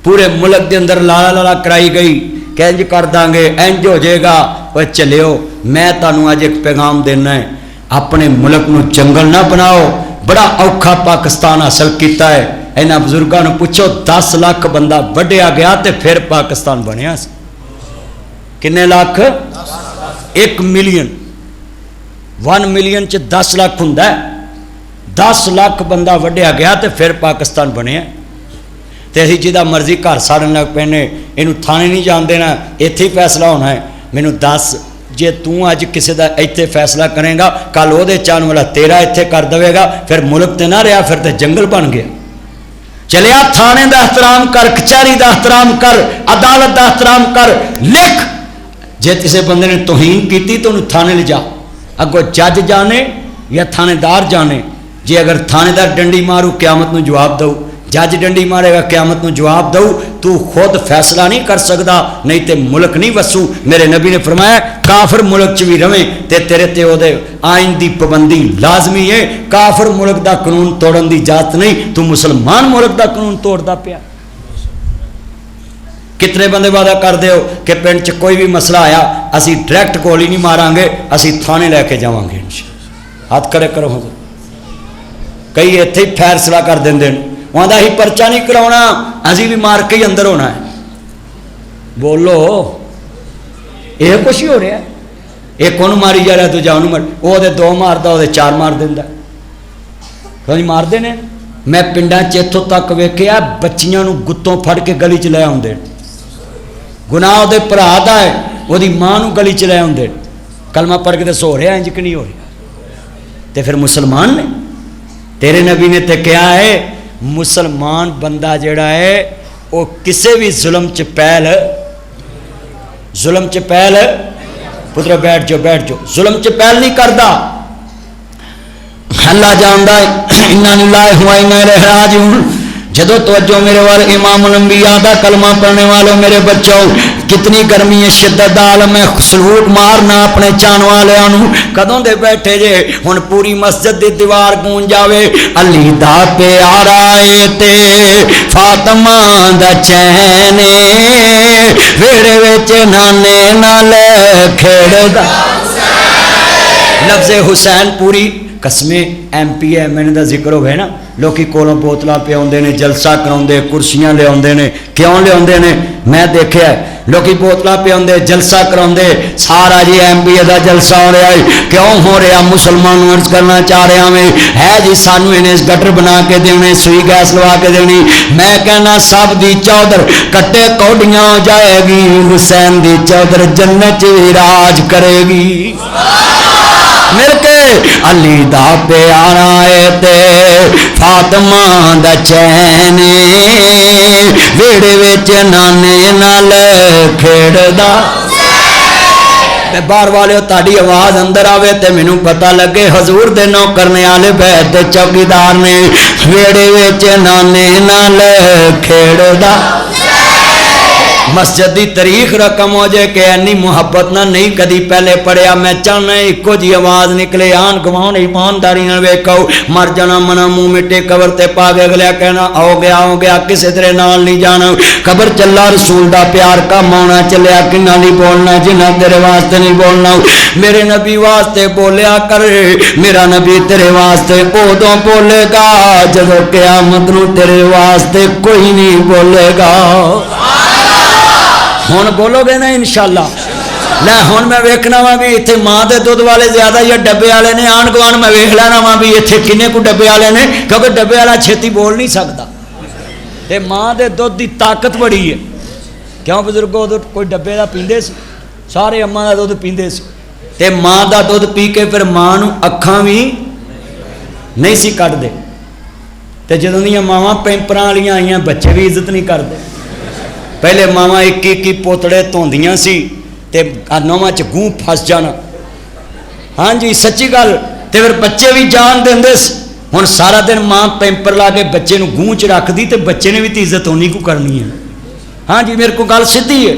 Speaker 1: پورے ملک دے اندر لالا لالا کرائی گئی کہ انج کر داں گے انج ہو جائے گا وہ چلیو میں تانوں اج ایک پیغام دینا ہے اپنے ملک نو جنگل نہ بناؤ بڑا اوکھا پاکستان حاصل کیتا ہے انہاں بزرگاں نو پوچھو 10 لاکھ بندہ وڈیا گیا تے پھر پاکستان بنیا سی کنے لاکھ 1 ملین 1 ملین چ 10 لاکھ ہوندا ہے 10 لاکھ بندہ وڈیا گیا تے پھر پاکستان بنیا تے اسی جدا مرضی گھر ساڑن لگ پینے اینو تھانے نہیں جان دینا ایتھے ہی فیصلہ ہونا ہے مینوں 10 جے تو اج کسی دا ایتھے فیصلہ کرے گا کل او دے چان والا تیرا ایتھے کر دے گا پھر ملک تے نہ رہا پھر تے جنگل بن گیا چلیا تھانے دا احترام کر کچہری دا احترام کر عدالت دا احترام کر لکھ جے کسی بندے نے توہین کیتی تو انہوں تھانے لے جا اگو جج جانے یا تھانے دار جانے جی اگر تھانے دار ڈنڈی مارو قیامت نو جواب دو جج ڈنڈی مارے گا قیامت نو جواب دو تو خود فیصلہ نہیں کر سکتا نہیں تے ملک نہیں وسو میرے نبی نے فرمایا کافر ملک چ بھی رہے تے تیرے تے او دے آئین دی پابندی لازمی ہے کافر ملک دا قانون توڑن دی اجازت نہیں تو مسلمان ملک دا قانون توڑدا پیا کتنے بندے وعدہ کر دیو کہ پنڈ چ کوئی بھی مسئلہ آیا اسی ڈائریکٹ گولی نہیں ماران گے اسی تھانے لے کے جاواں گے ہاتھ کھڑے کرو ہو کئی ایتھے ہی فیصلہ کر دیں وہاں دا ہی پرچہ نہیں کراؤنا اسی بھی مار کے ہی اندر ہونا ہے بولو یہ کچھ ہی ہو رہا ہے ایک کون ماری جا رہا ہے تو جا انہوں وہ دے 2 ماردا وہ دے 4 مار دینا کہیں مار دینے میں پنڈا چیتوں تک ویکھیا بچیاں نو گتوں پھڑ کے گلی چ لے آؤندے گناہ دے بھرا دا ہے وہ دی ماں نو گلی چ لے آؤندے کلمہ پڑھ کے تے سو رہا انج کہ نہیں ہو رہا تے پھر مسلمان نے تیرے نبی نے تے کیا ہے مسلمان بندہ جڑا ہے وہ کسے بھی ظلم چ پہل پتر بیٹھ جاؤ ظلم چ پہل نہیں کردا اللہ جاندا ہے انا للہ و انا الیہ راجعون جدو توجہ میرے وال امام الانبیاء دا کلمہ پڑھنے والوں میرے بچوں کتنی گرمی ہے شدت عالم ہے سلوٹ مارنا اپنے چان والوں کدوں دے بیٹھے جے ہن پوری مسجد دی دیوار گونج جاوے علی دا پیارا اے تے فاطمہ دا چین ویڑے وچ نانے نال کھیڑدا لفظ حسین پوری قسمیں ایم پی ایم این دا ذکر ہوئے نا لوکی کولوں بوتلاں پہ آندے نے جلسہ کراؤندے کرسیاں لے آندے نے کیوں لے آندے نے میں دیکھیا ہے لوکی بوتلاں پہ آندے جلسہ کراؤندے سارا جی ایم پی دا جلسہ ہو رہا ہے کیوں ہو رہا مسلمانوں عرض کرنا چاہ رہا ہمیں ہے جی سانو انہیں گٹر بنا کے دینے سوئی گیس لوا کے دینی میں کہنا سب دی چودر کٹے کوڑیاں ہو جائے گی حسین دی چودر جنت راج کرے گی مل کے علی دا پیارا اے تے فاطمہ دا چین ویڑے وچ نانے نال کھیڑدا بار والے تاڑی آواز اندر آوے تے مینوں پتہ لگے حضور دے نوکر نے آلے بیت دے چوکیدار نے ویڑے وچ نانے نال کھیڑدا مسجد دی تاریخ رقم ہو جائے کہ اینی محبت نہ نہیں کدی پہلے پڑھیا میں چاہنا ایکو جی آواز نکلے آن گواؤں ایمانداری نہ ویکھو مر جانا منا منہ مٹے قبر تے پا کے اگلیا کہنا ہو گیا کسے تیرے نال نہیں جانا قبر چلا رسول دا پیار کا مونا چلیا کنہ نہیں بولنا جنہ تیرے واسطے نہیں بولنا میرے نبی واسطے بولیا کر میرا نبی تیرے واسطے ادوں بولے گا جدو قیامت نو تیرے واسطے کوئی نہیں بولے گا ہون بولو گے نا انشاءاللہ لے ہون میں ویکھنا وا بھی اتنے ماں دے دودھ والے زیادہ یا ڈبے والے نے آن گوان میں ویکھ لینا وا بھی اتنے کنے کو ڈبے والے نے کیونکہ ڈبے والا چھتی بول نہیں سکتا تے ماں دے دودھ دی طاقت بڑی ہے کیوں بزرگوں کوئی ڈبے دا پیندے سی سارے اماں دا دودھ پیندے سی تے ماں دا دودھ پی کے پھر ماں نو اکھاں بھی نہیں سی کٹ دے تے جدوں دیاں ماواں پیمپراں والیاں آئیاں بچے بھی عزت نہیں کردے پہلے ماما ایک پوتڑے توندیاں سی تے نواں چ گوں پھس جانا ہاں جی سچی گل تے پھر بچے بھی جان دیندے ہن سارا دن ماں پیمپر لا کے بچے نو گوں چ رکھ دی تے بچے نے بھی تے عزت ہونی کو کرنی ہے ہاں جی میرے کو گل سیدھی ہے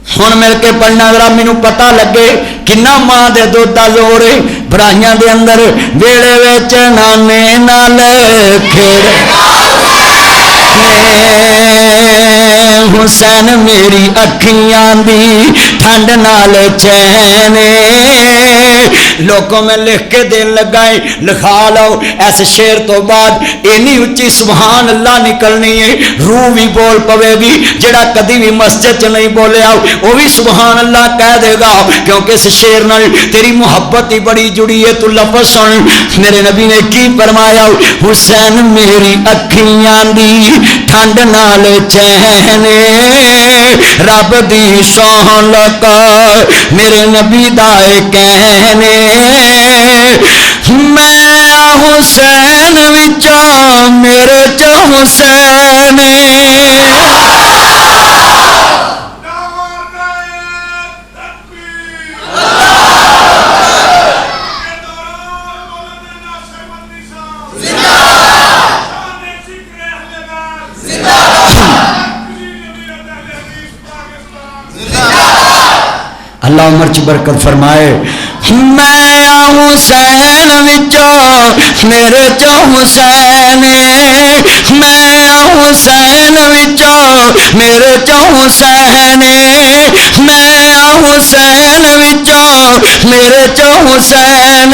Speaker 1: ہن مل کے پڑھنا ذرا مینوں پتہ لگے کنا ماں دے دودھ دا زور ہے برائیاں دے اندر ویڑے وچ نانے نال کھیڑ حسین میری اکھیاں دی ٹھنڈ نال چین لوگوں میں لکھ کے دین لگائے لکھا لو ایس شعر تو بعد اینی اچھی سبحان اللہ نکلنی ہے روح بھی بول پوے گی جڑا کدی بھی مسجد چ نہیں بولیا وہ بھی سبحان اللہ کہہ دے گا کیونکہ اس شعر نال تیری محبت ہی بڑی جڑی ہے تو لفظ سن میرے نبی نے کی فرمایا حسین میری اکھیاں دی ٹھنڈ نال چین رب دی سوہن لگا میرے نبی دائے کہنے میں حسین وچا میرے چ حسین اللہ عمر چ برکت فرمائے میں حسین وچوں میرے چو حسین میں حسین وچوں میرے چو حسین میں حسین وچوں میرے چو حسین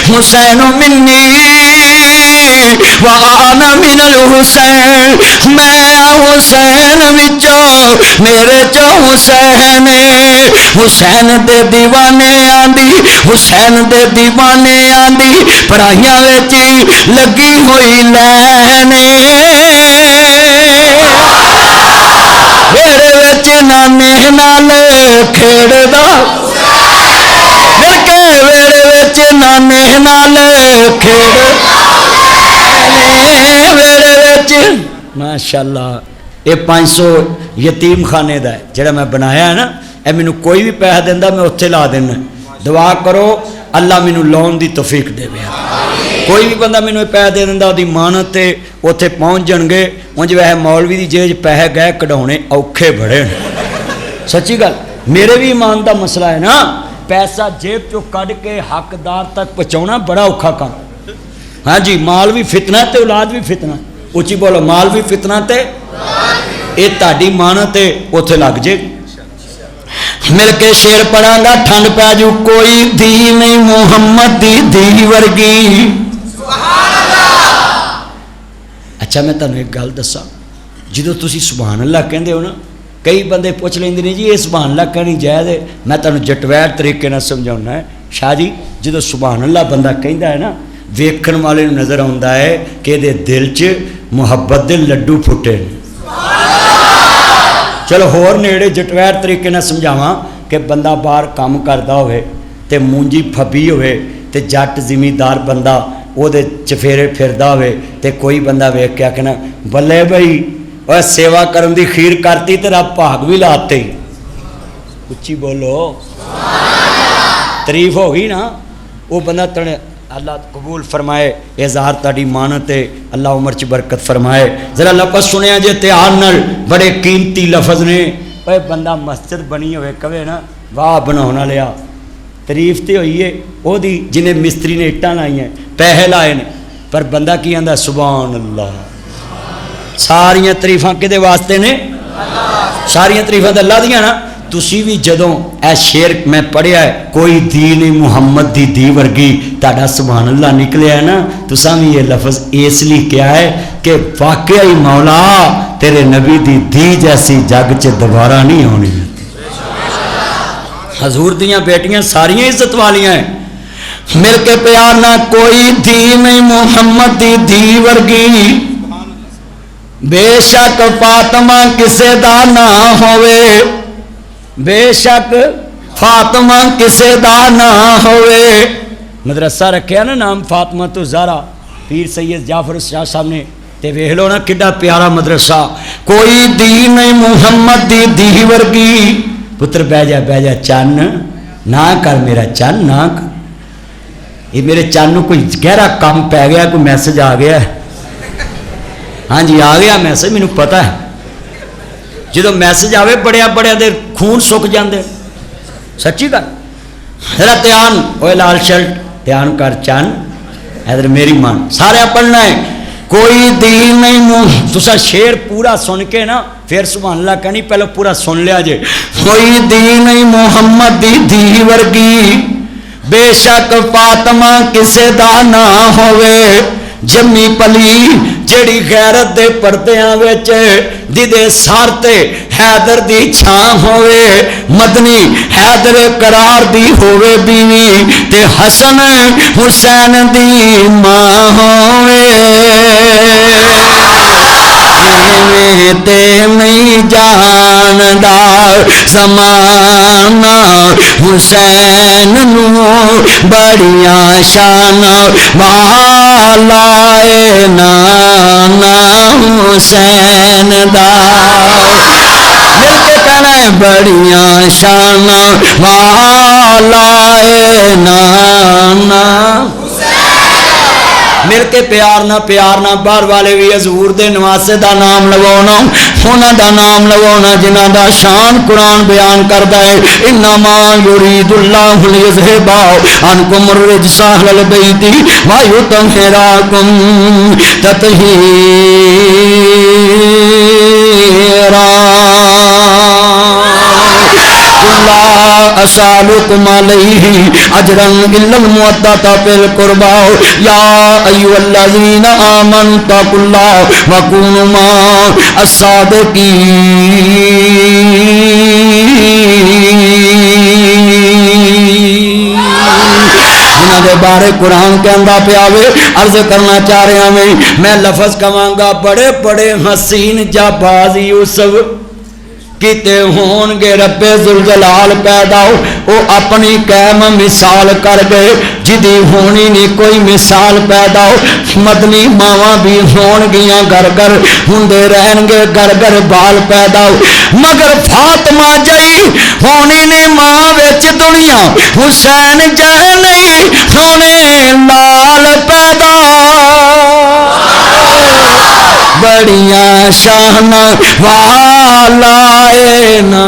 Speaker 1: حسین منی وانا من الحسین میں حسین وچوں میرے چو حسین حسین دے دیوانے آندی حسین دے دیوانے آندی پڑھائیاں وچی لگی ہوئی لینے ویڑے وچ نانے نال کھیڑدا ویڑے وچ نانے نال کھیڑ ماشاءاللہ یہ 500 یتیم خانے دا ہے جڑا میں بنایا ہے نا اے مینوں کوئی بھی پیسہ دیندا میں اتنے لا دینا دعا کرو اللہ مینوں لاؤن دی توفیق دے کوئی بھی بندہ مینوں پیسہ دے دیندا دی مانت تے اتنے پہنچ جان گے انج ویسے مولوی دی جیج پیسے گئے کڈھاونے اوکھے بڑے سچی گل میرے بھی ایمان دا مسئلہ ہے نا پیسہ جیب چو کڈ کے حقدار تک پہنچانا بڑا اوکھا کام ہاں جی مال بھی فتنہ تے اولاد بھی فتنہ اچھی بولو مال بھی فتنہ تے اے تہاڈی مانت تے اوتھے لگ جے مل کے شیر پڑھاں گا ٹھنڈ پہ جو کوئی دی نہیں محمد دی دی ورگی سبحان اللہ اچھا میں تانوں ایک گل دساں جدوں تسی سبحان اللہ کہندے ہو نا کئی بندے پوچھ لیندے نے جی یہ سبحان اللہ کہنی جائز ہے میں تانوں جٹویر طریقے نال سمجھاؤنا ہے شاہ جی جدوں سبحان اللہ بندہ کہندا ہے نا ویکھن والے نوں نظر آوندا ہے کہ دے دل چ محبت دے لڈو پھٹے چلو ہور نیڑے جٹویر طریقے نال سمجھاواں کہ بندہ باہر کام کردا ہوئے تے مونجی پھبی ہوئے تے جٹ زمیندار بندہ او دے چفیرے پھردا ہوئے تے کوئی بندہ ویکھ کے آکھنا بلے بھائی اوے سیوا کرن دی خیر کرتی تے رب بھاگ بھی لاتے اچھی بولو تعریف ہو گئی نا وہ بندہ تڑے اللہ قبول فرمائے اظہار تاڑی مانت ہے اللہ عمر چ برکت فرمائے ذرا لفظ سنیا جے تیار نال بڑے قیمتی لفظ نے اے بندہ مسجد بنی ہوئے کہے نا واہ بناونا لیا تعریف تے ہوئی ہے او دی جنہیں مستری نے اٹاں لائی ہیں پیسے لائے نے پر بندہ کی آندا سبحان اللہ ساریاں تعریفاں کدے واسطے نے ساریاں تعریفاں تے اللہ دیاں نا تسی بھی جدوں اے شعر میں پڑھیا ہے کوئی دی نہیں محمد دی دی ورگی تہاڈا سبحان اللہ نکلیا ہے نا تساں بھی یہ لفظ اس لیے کیا ہے کہ واقعی مولا تیرے نبی دی دی جیسی جگ چ دوبارہ نہیں ہونی حضور دیاں بیٹیاں ساریاں عزت والیاں ہیں مل کے پیار نہ کوئی دی نہیں محمد دی دی ورگی بے شک فاطمہ کسے دا نہ ہوئے بے شک فاطمہ کسے دا نہ ہوئے مدرسہ رکھیا نا نام فاطمہ تو زہرا پیر سید جعفر شاہ صاحب نے تے ویکھ لو نا کڈا پیارا مدرسہ کوئی دی نہیں محمد دی دی ورگی پتر بہ جا چن نہ کر میرا چن نہ کر یہ میرے چن نو کوئی گہرا کام پی گیا کوئی میسج آ گیا ہے ہاں جی آ گیا میسج مینوں پتہ ہے جدو میسج آوے بڑے بڑے دے خون سک جاندے سچی گل ذرا دھیان اوے لال شرٹ دھیان کر چن ادھر میری مان سارے پڑھنا ہے کوئی دی نہیں تسا شعر پورا سن کے نا پھر سبحان اللہ کہنی پہلے پورا سن لیا جے کوئی دی نہیں محمد دی دی ورگی بے شک فاطمہ کسے دا نہ ہوئے جمی پلی جڑی غیرت دے پردیاں وچ دے سار تے حیدر دی چھاں ہوئے مدنی حیدر قرار دی ہوئے بیوی تے حسن حسین دی ماں ہوئے تے نہیں جاندار زمانہ حسین نو بڑیاں شان والا اے نانا حسین دا مل کے کہنا ہے بڑیاں شان والا اے نانا مل کے پیار نہ باہر والے بھی حضور دے نواسے دا نام لوانا انہاں دا نام لوانا جنہاں دا شان قرآن بیان کردا ہے انما یرید اللہ لیذھب عنکم الرجس اہل البیت ویطہرکم تطہیرا لا اسالکم علیہ اجرا الا المودۃ فی القربى یا ایھا الذین آمنوا اتقوا اللہ وکونوا مع الصادقین جنہاں دے بارے قرآن کہندا پیا وے عرض کرنا چاہ رہا میں لفظ کہاں گا بڑے بڑے حسین جاباز یوسف کیتے ہون گے رب ذوالجلال پیدا او اپنی قائم مثال کر گئے جدی ہونی نہیں کوئی مثال پیدا مدنی ماواں بھی ہون گیاں گھر گھر ہوندے رہن گے گھر گھر بال پیدا مگر فاطمہ جئی ہونی نہیں ماں وچ دنیا حسین جائے نہیں ہونے لال پیدا بڑیاں شان والا اے نا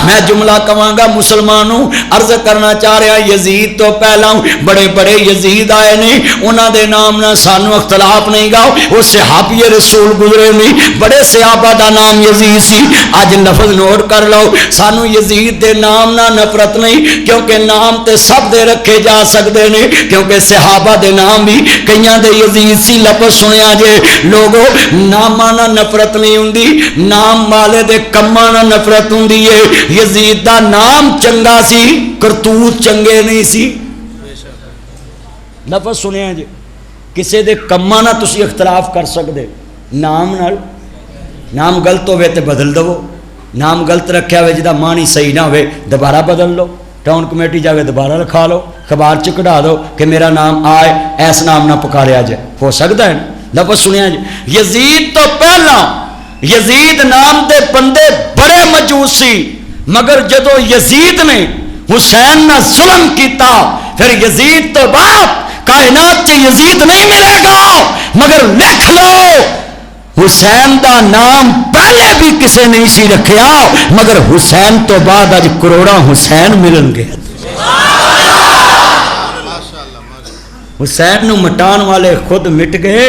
Speaker 1: میں جملہ کہاں گا مسلمانوں عرض کرنا چاہ رہا یزید تو پہلا بڑے بڑے یزید آئے نہیں انہاں دے نام نہ سانو اختلاف نہیں گا وہ صحابی رسول گزرے نہیں بڑے صحابہ دا نام یزید سی آج لفظ نوٹ کر لو سانو یزید دے نام نہ نفرت نہیں کیونکہ نام تے سب دے رکھے جا سکتے نہیں کیونکہ صحابہ دے نام بھی کئیاں دے یزید سی لفظ سنیا جے لوگوں نامہ نہ نفرت نہیں ہوندی نام والے دے کمہ نہ نفرت ہوندی ہے یزید دا نام چنگا سی کرتوت چنگے نہیں سی لفظ سنیا جی کسے دے کمہ نہ تسی اختلاف کر سکتے نام نال نام غلط ہوئے تے بدل دو نام غلط رکھیا ہوئے جدا معنی صحیح نہ ہوئے دوبارہ بدل لو ٹاؤن کمیٹی جاوے دوبارہ رکھا لو خبار چکڑا دو کہ میرا نام آئے ایس نام نہ پکاریا جائے ہو سکتا ہے لفظ سنیا جی یزید تو پہلا یزید نام دے بندے بڑے مجوسی مگر جدو یزید نے حسین نہ ظلم کیتا پھر یزید تو بعد کائنات چ یزید نہیں ملے گا مگر لکھ لو حسین دا نام پہلے بھی کسے نہیں سی رکھیا مگر حسین تو بعد اج کروڑا حسین ملن گے حسین نو مٹان والے خود مٹ گئے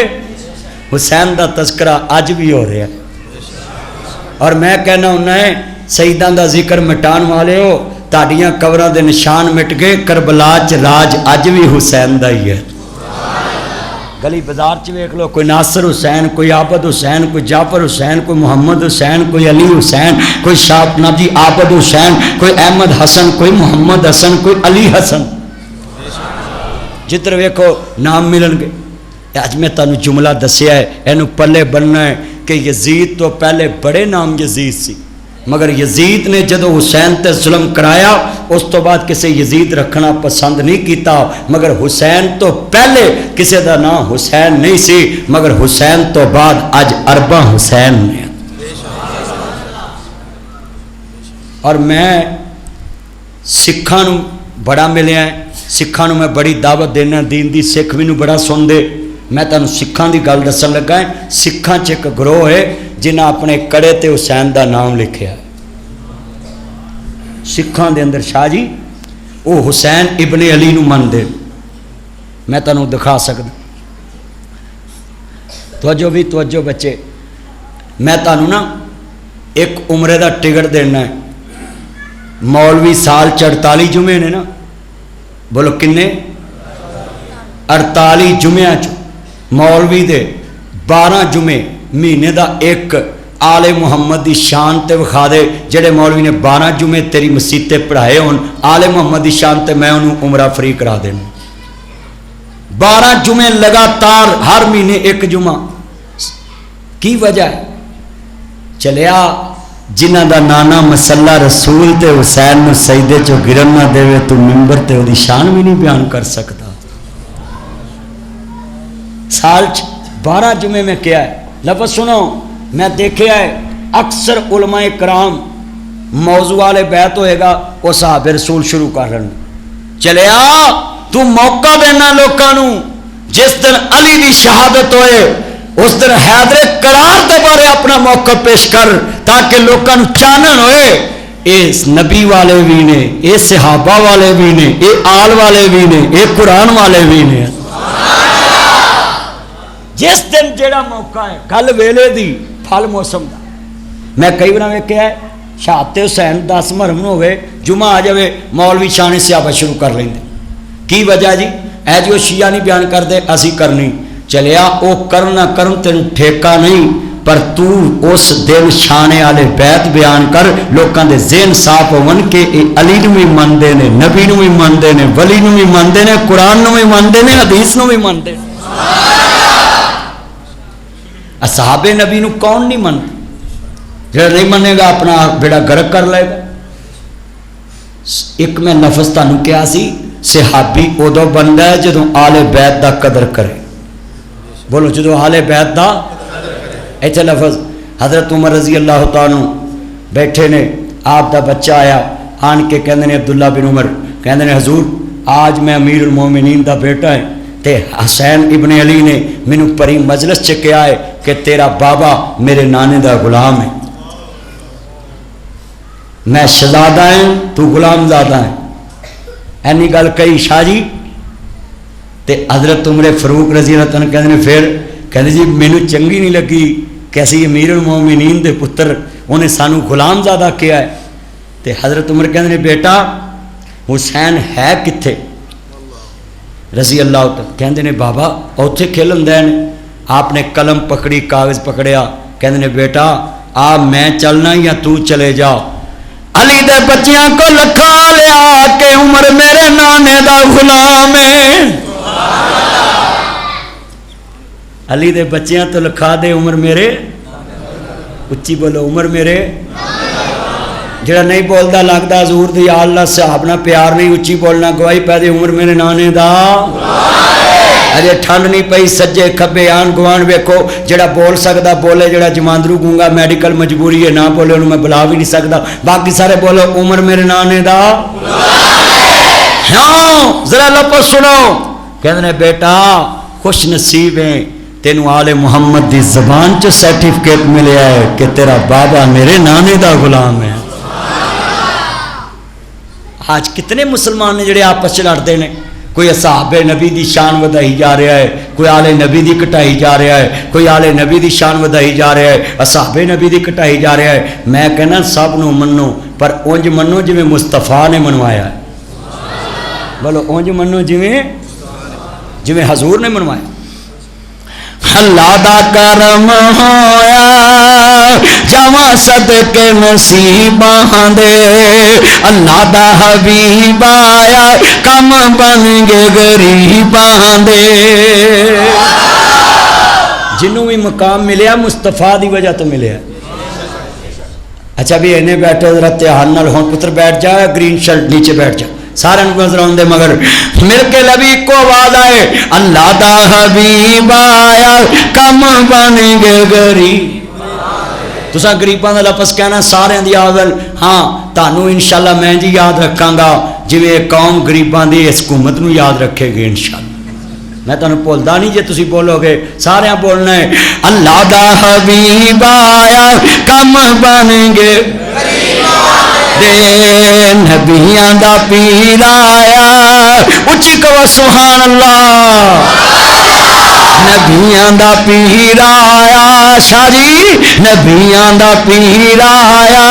Speaker 1: حسین دا تذکرہ اج بھی ہو رہا ہے اور میں کہنا انہیں سیدان دا ذکر مٹان والے ہو تاڑیاں قبراں دے نشان مٹ گئے کربلا چ راج اج بھی حسین دا ہی ہے گلی بازار چ ویکھ لو کوئی ناصر حسین کوئی عابد حسین کوئی جعفر حسین کوئی محمد حسین کوئی علی حسین کوئی شاپ نبی عابد حسین کوئی احمد حسن کوئی محمد حسن کوئی علی حسن جدھر ویکھو نام ملن گے اج میں تانوں جملہ دسیا ہے اینو پلے بننا ہے کہ یزید تو پہلے بڑے نام یزید سی مگر یزید نے جدو حسین تے ظلم کرایا اس تو بعد کسے یزید رکھنا پسند نہیں کیتا مگر حسین تو پہلے کسے دا نام حسین نہیں سی مگر حسین تو بعد اج ارباں حسین نے اور میں سکھاں نو بڑا ملیا ہے سکھاں نو میں بڑی دعوت دینا دین دی سکھ بھی نو بڑا سن دے میں تانوں سکھاں دی گل دسن لگا ہے سکھاں چ ایک گروہ ہے جنہیں اپنے کڑے تے حسین دا نام لکھیا ہے سکھاں دے اندر شاہ جی وہ حسین ابن علی نو من دے میں تانوں دکھا سکتا توجہ بچے میں تانوں نا ایک عمرے دا ٹکٹ دینا ہے مولوی سال 48 جمعے نے نا بولو کنے 48 جمعہ چ مولوی دے 12 جمعے مہینے دا ایک آل محمد دی شان تے وکھا دے جڑے مولوی نے 12 جمعے تیری مسجد تے پڑھائے ہون آل محمد دی شان تے میں انہوں عمرہ فری کرا دینا 12 جمعے لگاتار ہر مہینے ایک جمعہ کی وجہ ہے چلیا جنہ دا نانا مسلح رسول تے حسین نو سجدے چو گرن نہ دے تو ممبر تے دی شان بھی نہیں بیان کر سکتا سال 12 جمعے میں کیا ہے لفظ سنو میں دیکھے ہے اکثر علماء کرام موضوع والے بیعت ہوئے گا وہ صحابہ رسول شروع کر رہے ہیں چلیا تو موقع دینا لوکانو جس دن علی دی شہادت ہوئے اس دن حیدر کرار دے بارے اپنا موقع پیش کر تاکہ لوکانو چانن ہوئے اے نبی والے بھی نے اے صحابہ والے بھی نے اے آل والے بھی نے اے قرآن والے بھی نے جس دن جیڑا موقع ہے کل ویلے دی پھل موسم دا میں کئی بار ویکھیا ہے شہادت حسین 10 محرم نو ہوئے جمعہ آ جاوے مولوی شان صحابہ شروع کر لیندے کی وجہ جی اے جو شیعہ نہیں بیان کر دے اسی کرنی چلیا او کرنا کرن تینوں ٹھیکا نہیں پر تو اس دن شانے والے بیت بیان کر لوکاں دے ذہن صاف ہون کہ اے علی نو بھی مندے نے نبی نو بھی مندے نے ولی نو بھی مندے نے قرآن نو بھی مندے نے حدیث نو بھی مندے اصحاب نبی نو کون نہیں من جو نہیں منے گا اپنا بیڑا گرک کر لے گا. ایک میں لفظ تانوں کیا سی صحابی ادو بنتا ہے جدو آل بیت دا قدر کرے. بولو جدو آل بیت دا. ایتھے لفظ حضرت عمر رضی اللہ تعالیٰ بیٹھے نے, آپ دا بچہ آیا آن کے کہندے نے عبداللہ بن عمر کہندے نے حضور آج میں امیر المومنین دا بیٹا ہے تے حسین ابن علی نے مینو پری مجلس چ کہا ہے کہ تیرا بابا میرے نانے دا غلام ہے, میں شہزادہ ہوں تو غلام زادہ ہے. اینی گل کہی شاہ جی تے حضرت عمر فاروق رضی اللہ عنہ کہندے نے پھر کہندے جی مینو چنگی نہیں لگی کہ اسی امیر المومنین دے پتر انہیں سانو غلام زادہ کیا ہے. تے حضرت عمر کہندے نے بیٹا حسین ہے کتھے رضی اللہ تعالیٰ. کہندے نے بابا اوتھے کھیلن دے نے. آپ نے قلم پکڑی کاغذ پکڑیا کہندے نے بیٹا آ میں چلنا یا تو چلے جا. علی دے بچیاں کو لکھا لیا کہ عمر میرے نانے دا غلام ہے. علی دے بچیاں تو لکھا دے عمر میرے, اچھی بولو عمر میرے. جڑا نہیں بولتا لگتا حضور دی یا اللہ صاحب نہ پیار نہیں, اچھی بولنا گواہی پہ دے عمر میرے نانے دا. اجے ٹھنڈ نہیں پئی سجے کھبے آن گوان ویکھو جڑا بول سکتا بولے, جڑا جماندرو گونگا میڈیکل مجبوری ہے نہ بولے انہوں میں بلا بھی نہیں سکتا. باقی سارے بولو عمر میرے نانے دا. ہاں ذرا لفظ سنو. کہندے نے بیٹا خوش نصیب ہیں تینوں آل محمد دی زبان چ سرٹیفکیٹ ملیا ہے کہ تیرا بابا میرے نانے دا غلام ہے. آج کتنے مسلمان نے جڑے آپس لڑتے ہیں, کوئی اصحاب نبی دی شان ودائی جا رہا ہے, کوئی آل نبی دی کٹائی جا رہا ہے, کوئی آل نبی دی شان ودائی جا رہا ہے, اصحاب نبی دی کٹائی جا رہا ہے. میں کہنا سب نو منو پر اونج منو جویں مصطفیٰ نے منوایا ہے. بولو اونج منو جویں حضور نے منوایا. اللہ دا کرم ہویا جواں صدقے نصیباں دے, اللہ دا حبیب آیا کم بن گے غریباں دے. جنوں بھی مقام ملیا مصطفیٰ دی وجہ تو ملیا. اچھا بھی انہیں بیٹھے ذرا دھیان نال ہون پتر بیٹھ جا, گرین شرٹ نیچے بیٹھ جا, سارے نظر آؤں دے مگر مل کے لبی کو آواز آئے اللہ دا حبیب آیا کم بن گے غریب. تسا غریباں دا لفظ کہنا سارے دی آوازل. ہاں تانوں انشاءاللہ میں جی یاد رکھاں گا جویں قوم غریباں دی اس حکومت نو یاد رکھے گی انشاءاللہ. میں تانوں بولدا نہیں جے تسی بولو گے, سارے بولنا ہے اللہ دا حبیب آیا کم بن گے دے, نبیاں دا پیر آیا اچھی کہو سبحان اللہ. نبیاں دا پیر آیا شاہ جی, نبیاں دا پیر آیا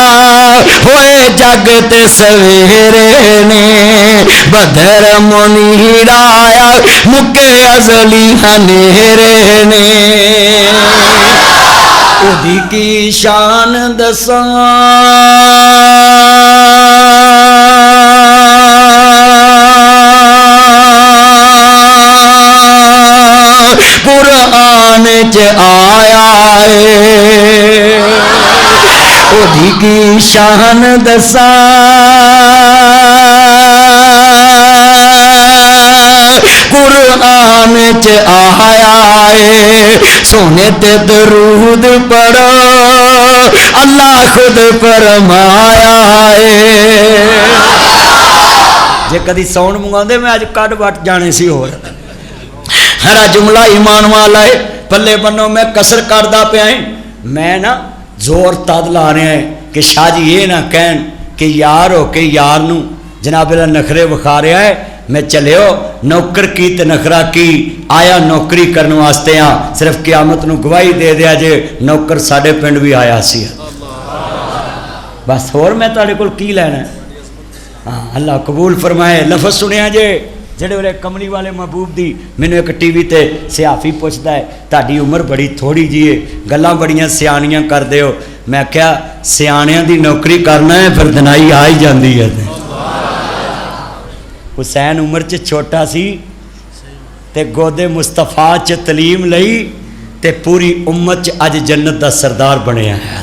Speaker 1: ہوئے جگ تے سویرے نے, بدر منیر آیا مکے ازلی ہنیرے نے. اودی کی شان دساں قرآن چ آیا ہے, اودی کی شان دساں قرآن چ آیا ہے. سونے تے درود پڑھو اللہ خود فرمایا ہے. جے کدی ساؤنڈ منگا دے میں اج کڈ وٹ جانے سی. ہو ہرا جملہ ایمان والا ہے پلے بنو. میں کسر کردا پیا ہے, میں نا زور تد لا رہا ہے کہ شاہ جی یہ نہ کہن کہ یار ہو کے یار نو جناب اللہ نخرے وکھا رہا ہے. میں چلے ہو نوکر کی تے نخرا کی آیا نوکری کرنے واسطے ہاں, صرف قیامت نو گواہی دے دیا جے نوکر ساڈے پنڈ بھی آیا سی. بس اور میں تاڑے کول کی لینا ہے. ہاں اللہ قبول فرمائے. لفظ سنیا جے جڑے والے کملی والے محبوب دی. مینوں ایک ٹی وی تے سیافی پوچھتا ہے تہاڈی عمر بڑی تھوڑی جی ہے, گلاں بڑیاں سیانیاں کردے ہو. میں کہیا سیانیاں دی نوکری کرنا ہے پھر دنائی آ ہی جاندی ہے. حسین عمر چ چھوٹا سی تے گودے مصطفیٰ چ تعلیم لئی تے پوری امت چ اج جنت دا سردار بنیا ہے.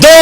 Speaker 1: 2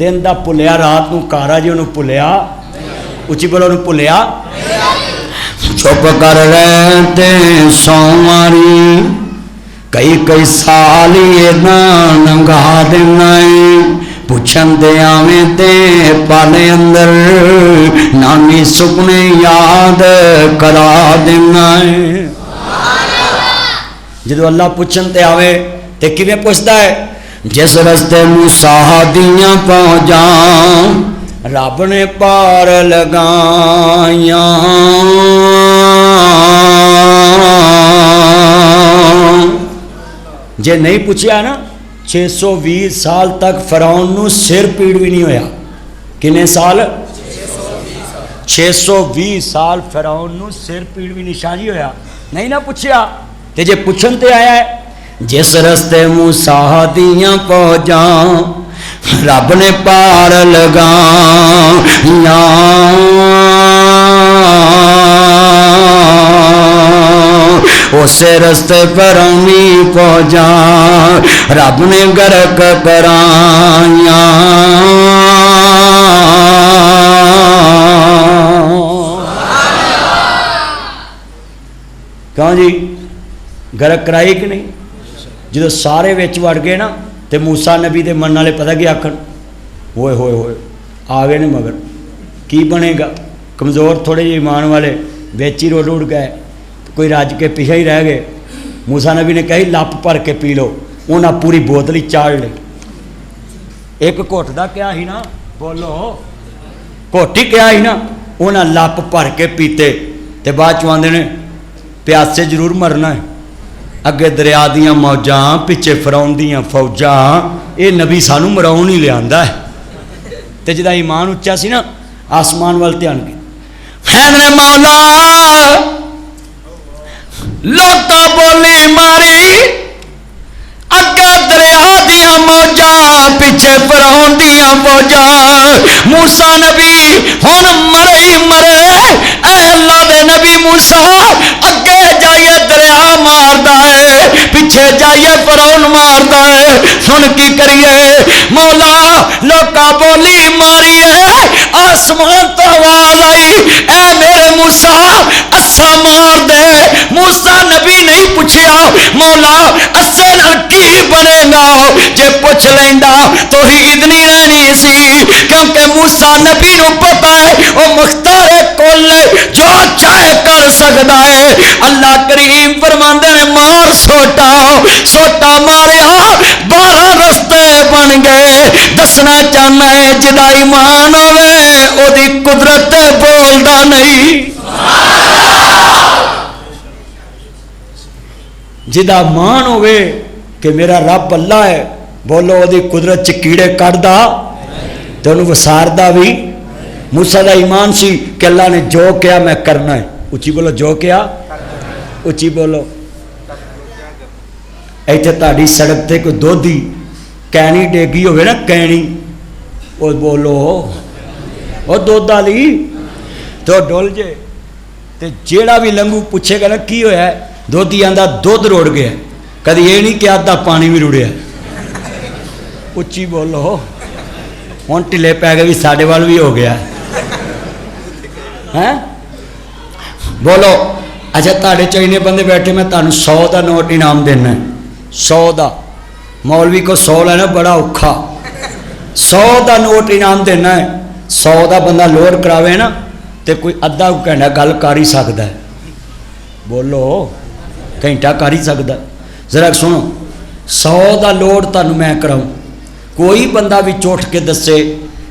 Speaker 1: دن دا بھولیا رات نو کارا جی انہوں بھولیا اچھی بولو انہوں بھولیا چپ کر رہتے سواری کئی کئی سال یہ ننگا دینا پوچھن دے آویں تے پالے اندر نانی سپنے یاد کرا دینا جدو اللہ پوچھن تے آوے تے کیویں پوچھتا ہے جس رستے موسیٰ دیاں پہنچاں رب نے پار لگائیاں جے نہیں پوچھیا نا 620 سال تک فرعون نو سر پیڑ بھی نہیں ہویا کنے سال 620 سال فرعون نو سر پیڑ بھی نشانی ہویا نہیں نہ پوچھیا تے جے پوچھن تے آیا ہے جس رستے موسیٰ دیاں پہنچاں رب نے پار لگائیاں اسے رستے پر نہیں پہنچا رب نے غرق کرائیاں کہاں جی غرق کرائی کہ نہیں جدو سارے وچ وڑ گئے نا تے موسیٰ نبی دے من والے پتہ کیا آکھن ہوئے ہوئے ہوئے آ گئے نے مگر کی بنے گا کمزور تھوڑے جی ایمان والے وچ ہی روڈ گئے کوئی راج کے پیچھے ہی رہ گئے موسیٰ نبی نے کہی لپ بھر کے پی لو انہاں پوری بوتل ہی چاڑ لی ایک گھٹ دا کیا ہی نا بولو گھٹ ہی کیا ہی نا انہاں لپ بھر کے پیتے تے بعد چواندے نے پیاسے ضرور مرنا ہے اگے دریا دیاں موجاں پیچھے فرعون دیاں فوجاں اے نبی سانو مراؤن ہی لیا ہے تے جدا ایمان اچا سی نا آسمان وال دھیان کی حیدر مولا لوکا بولی ماری اگے دریا دیاں موجاں پیچھے فرعون دیاں فوجاں موسیٰ نبی ہن مرے ہی مرے اے اللہ دے نبی موسیٰ اگے جائیے دریا ماردا ہے پیچھے جائیے فرعون ماردا ہے سن کی کریے مولا لوکا بولی ماری ہے آسمان تو آواز آئی اے میرے موسیٰ اسا مار دے موسیٰ نبی نہیں پوچھیا مولا اسے نال کی بنے گا جے پوچھ لیندا تو ہی ادنی رہنی سی کیونکہ موسیٰ نبی نو پتا ہے وہ مختار کل جو چاہے کر سکتا ہے اللہ کریم فرماندے نے مار سوٹا سوٹا ماریا 12 رستے بن گئے دسنا چاہنا ہے جدا ایمان ہوئے او دی قدرت بولدا نہیں جدا مان ہوئے کہ میرا رب اللہ ہے بولو وہ دی قدرت چ کیڑے کڑدا تو انہوں وساردا بھی موسیٰ دا ایمان سی کہ اللہ نے جو کیا میں کرنا ہے اچھی بولو جو کیا اچھی بولو ایتھے تہاڈی سڑک تے کوئی دودھی کینی ڈیگی ہوئے نا کینی وہ بولو وہ دودھ والی تو ڈول جے تے جیڑا بھی لنگو پوچھے گا نا کی ہویا ہے دودھی آندا دودھ روڑ گیا کدی یہ نہیں کہ آدھا پانی بھی رڑیا اچھی بولو ہوں ٹلے پی گئے بھی ساڈے وال بھی ہو گیا ہے بولو اچھا تاڑے چاہیے بندے بیٹھے میں تمہیں 100 کا نوٹ انعام دینا ہے 100 کا مولوی کو 100 لینا بڑا اوکھا 100 کا نوٹ انعام دینا ہے 100 کا بندہ لوڈ کراوے نا تو کوئی ادھا گھنٹہ گل کر ہی سکتا ہے بولو گھنٹہ کر ہی سکتا ذرا سنو 100 کا لوڈ تمہیں میں کراؤں کوئی بندہ بھی چوٹ کے دسے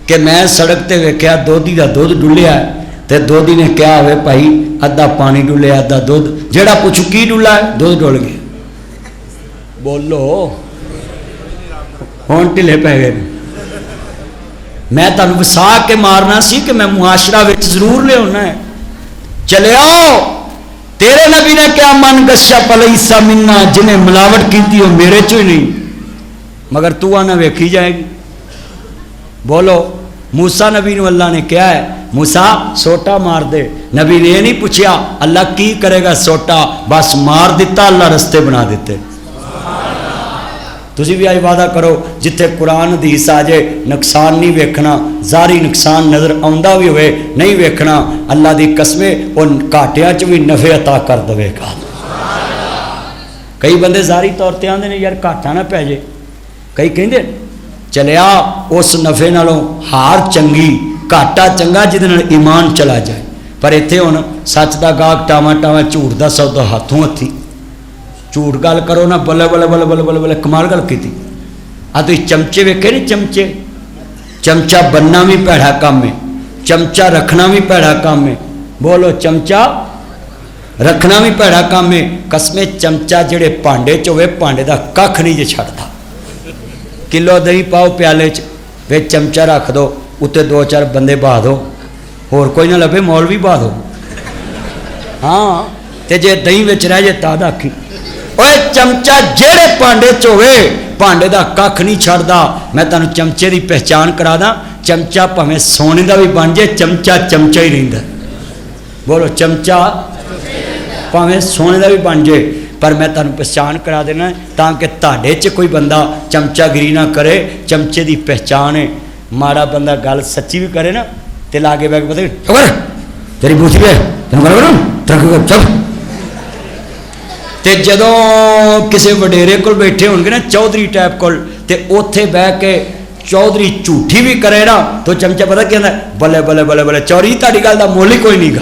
Speaker 1: کہ میں سڑک تے ویکھیا دودھی کا دودھ ڈلیا ہے تے دودھی نے کیا ہوئے بھائی ادھا پانی ڈلیا ادھا دودھ جیڑا پوچھو کی ڈلا ہے دودھ ڈل گیا بولو ہون ٹلے پہ گئے میں تمہیں وسا کے مارنا سی کہ میں معاشرہ وچ ضرور لے ہونا ہے چلے آؤ تیرے نبی نے کیا من گشا پلیسا منا جنہیں ملاوٹ کی ہو میرے چو ہی نہیں مگر تو آنا ویکھی جائے گی بولو موسیٰ نبی نے اللہ نے کیا ہے موسیٰ سوٹا مار دے نبی نے یہ نہیں پوچھیا اللہ کی کرے گا سوٹا بس مار دیتا اللہ رستے بنا دیتے ਤੁਸੀਂ ਵੀ ਅੱਜ ਵਾਅਦਾ ਕਰੋ ਜਿੱਥੇ ਕੁਰਾਨ ਹਦੀਸ ਆ ਜਾਏ ਨੁਕਸਾਨ ਨਹੀਂ ਵੇਖਣਾ, ਜ਼ਾਰੀ ਨੁਕਸਾਨ ਨਜ਼ਰ ਆਉਂਦਾ ਵੀ ਹੋਵੇ ਨਹੀਂ ਵੇਖਣਾ, ਅੱਲਾ ਦੀ ਕਸਮੇ ਉਹ ਘਾਟਿਆਂ 'ਚ ਵੀ ਨਫੇ ਅਤਾ ਕਰ ਦੇਵੇਗਾ। ਕਈ ਬੰਦੇ ਜ਼ਾਰੀ ਤੌਰ ਤੇ ਆਉਂਦੇ ਨੇ ਯਾਰ ਘਾਟਾ ਨਾ ਪੈ ਜੇ, ਕਈ ਕਹਿੰਦੇ ਚਲਿਆ ਉਸ ਨਫੇ ਨਾਲੋਂ ਹਾਰ ਚੰਗੀ, ਘਾਟਾ ਚੰਗਾ ਜਿਹਦੇ ਨਾਲ ਈਮਾਨ ਚਲਾ ਜਾਏ। ਪਰ ਇੱਥੇ ਹੁਣ ਸੱਚ ਦਾ ਗਾਹਕ ਟਾਵਾਂ ਟਾਵਾਂ, ਝੂਠ ਦਾ ਸੌਦਾ ਹੱਥੋਂ ਹੱਥੀ। ਝੂਠ ਗੱਲ ਕਰੋ ਨਾ ਬੱਲੇ ਬੱਲੇ ਬੱਲੇ ਬੱਲੇ ਬੱਲੇ ਬੱਲੇ, ਕਮਾਲ ਗੱਲ ਕੀਤੀ। ਆ ਤੁਸੀਂ ਚਮਚੇ ਵੇਖੇ ਨਹੀਂ ਚਮਚੇ, ਚਮਚਾ ਬੰਨਣਾ ਵੀ ਭੈੜਾ ਕੰਮ ਹੈ, ਚਮਚਾ ਰੱਖਣਾ ਵੀ ਭੈੜਾ ਕੰਮ ਹੈ। ਬੋਲੋ ਚਮਚਾ ਰੱਖਣਾ ਵੀ ਭੈੜਾ ਕੰਮ ਹੈ। ਕਸਮੇ ਚਮਚਾ ਜਿਹੜੇ ਭਾਂਡੇ 'ਚ ਹੋਵੇ ਭਾਂਡੇ ਦਾ ਕੱਖ ਨਹੀਂ ਜੇ ਛੱਡਦਾ। ਕਿਲੋ ਦਹੀਂ ਪਾਓ ਪਿਆਲੇ 'ਚ, ਵਿੱਚ ਚਮਚਾ ਰੱਖ ਦਿਓ, ਉੱਤੇ 2-4 ਬੰਦੇ ਬਹਾ ਦਿਓ, ਹੋਰ ਕੋਈ ਨਾ ਲੱਭੇ ਮੌਲਵੀ ਬਹਾ ਦਿਓ। ਹਾਂ ਤੇ ਜੇ ਦਹੀਂ ਵਿੱਚ ਰਹਿ ਜੇ ਤਾਂ ਆਖੀ ਓਏ ਚਮਚਾ ਜਿਹੜੇ ਭਾਂਡੇ 'ਚ ਹੋਵੇ ਭਾਂਡੇ ਦਾ ਕੱਖ ਨਹੀਂ ਛੱਡਦਾ। ਮੈਂ ਤੁਹਾਨੂੰ ਚਮਚੇ ਦੀ ਪਹਿਚਾਣ ਕਰਾ ਦਾਂ, ਚਮਚਾ ਭਾਵੇਂ ਸੋਨੇ ਦਾ ਵੀ ਬਣ ਜੇ ਚਮਚਾ ਚਮਚਾ ਹੀ ਰਹਿੰਦਾ। ਬੋਲੋ ਚਮਚਾ ਭਾਵੇਂ ਸੋਨੇ ਦਾ ਵੀ ਬਣ ਜੇ, ਪਰ ਮੈਂ ਤੁਹਾਨੂੰ ਪਛਾਣ ਕਰਾ ਦੇਣਾ ਤਾਂ ਕਿ ਤੁਹਾਡੇ 'ਚ ਕੋਈ ਬੰਦਾ ਚਮਚਾਗਿਰੀ ਨਾ ਕਰੇ। ਚਮਚੇ ਦੀ ਪਹਿਚਾਣ ਹੈ। ਮਾੜਾ ਬੰਦਾ ਗੱਲ ਸੱਚੀ ਵੀ ਕਰੇ ਨਾ ਤੇ ਲਾਗੇ ਬੈ ਕੇ ਪਤਾ ਤੇਰੀ ਬੂਥੀ ਹੈ ਤੈਨੂੰ ਕਰ ਚੱਲ। ਤੇ ਜਦੋਂ ਕਿਸੇ ਵਡੇਰੇ ਕੋਲ ਬੈਠੇ ਹੋਣਗੇ ਨਾ ਚੌਧਰੀ ਟਾਈਪ ਕੋਲ, ਤੇ ਉੱਥੇ ਬਹਿ ਕੇ ਚੌਧਰੀ ਝੂਠੀ ਵੀ ਕਰੇ ਨਾ ਤਾਂ ਚਮਚਾ ਪਤਾ ਕੀ ਕਹਿੰਦਾ, ਬੱਲੇ ਬੱਲੇ ਬੱਲੇ ਬੱਲੇ ਚੌਧਰੀ ਤੁਹਾਡੀ ਗੱਲ ਦਾ ਮੁੱਲ ਹੀ ਕੋਈ ਨਹੀਂ ਗਾ,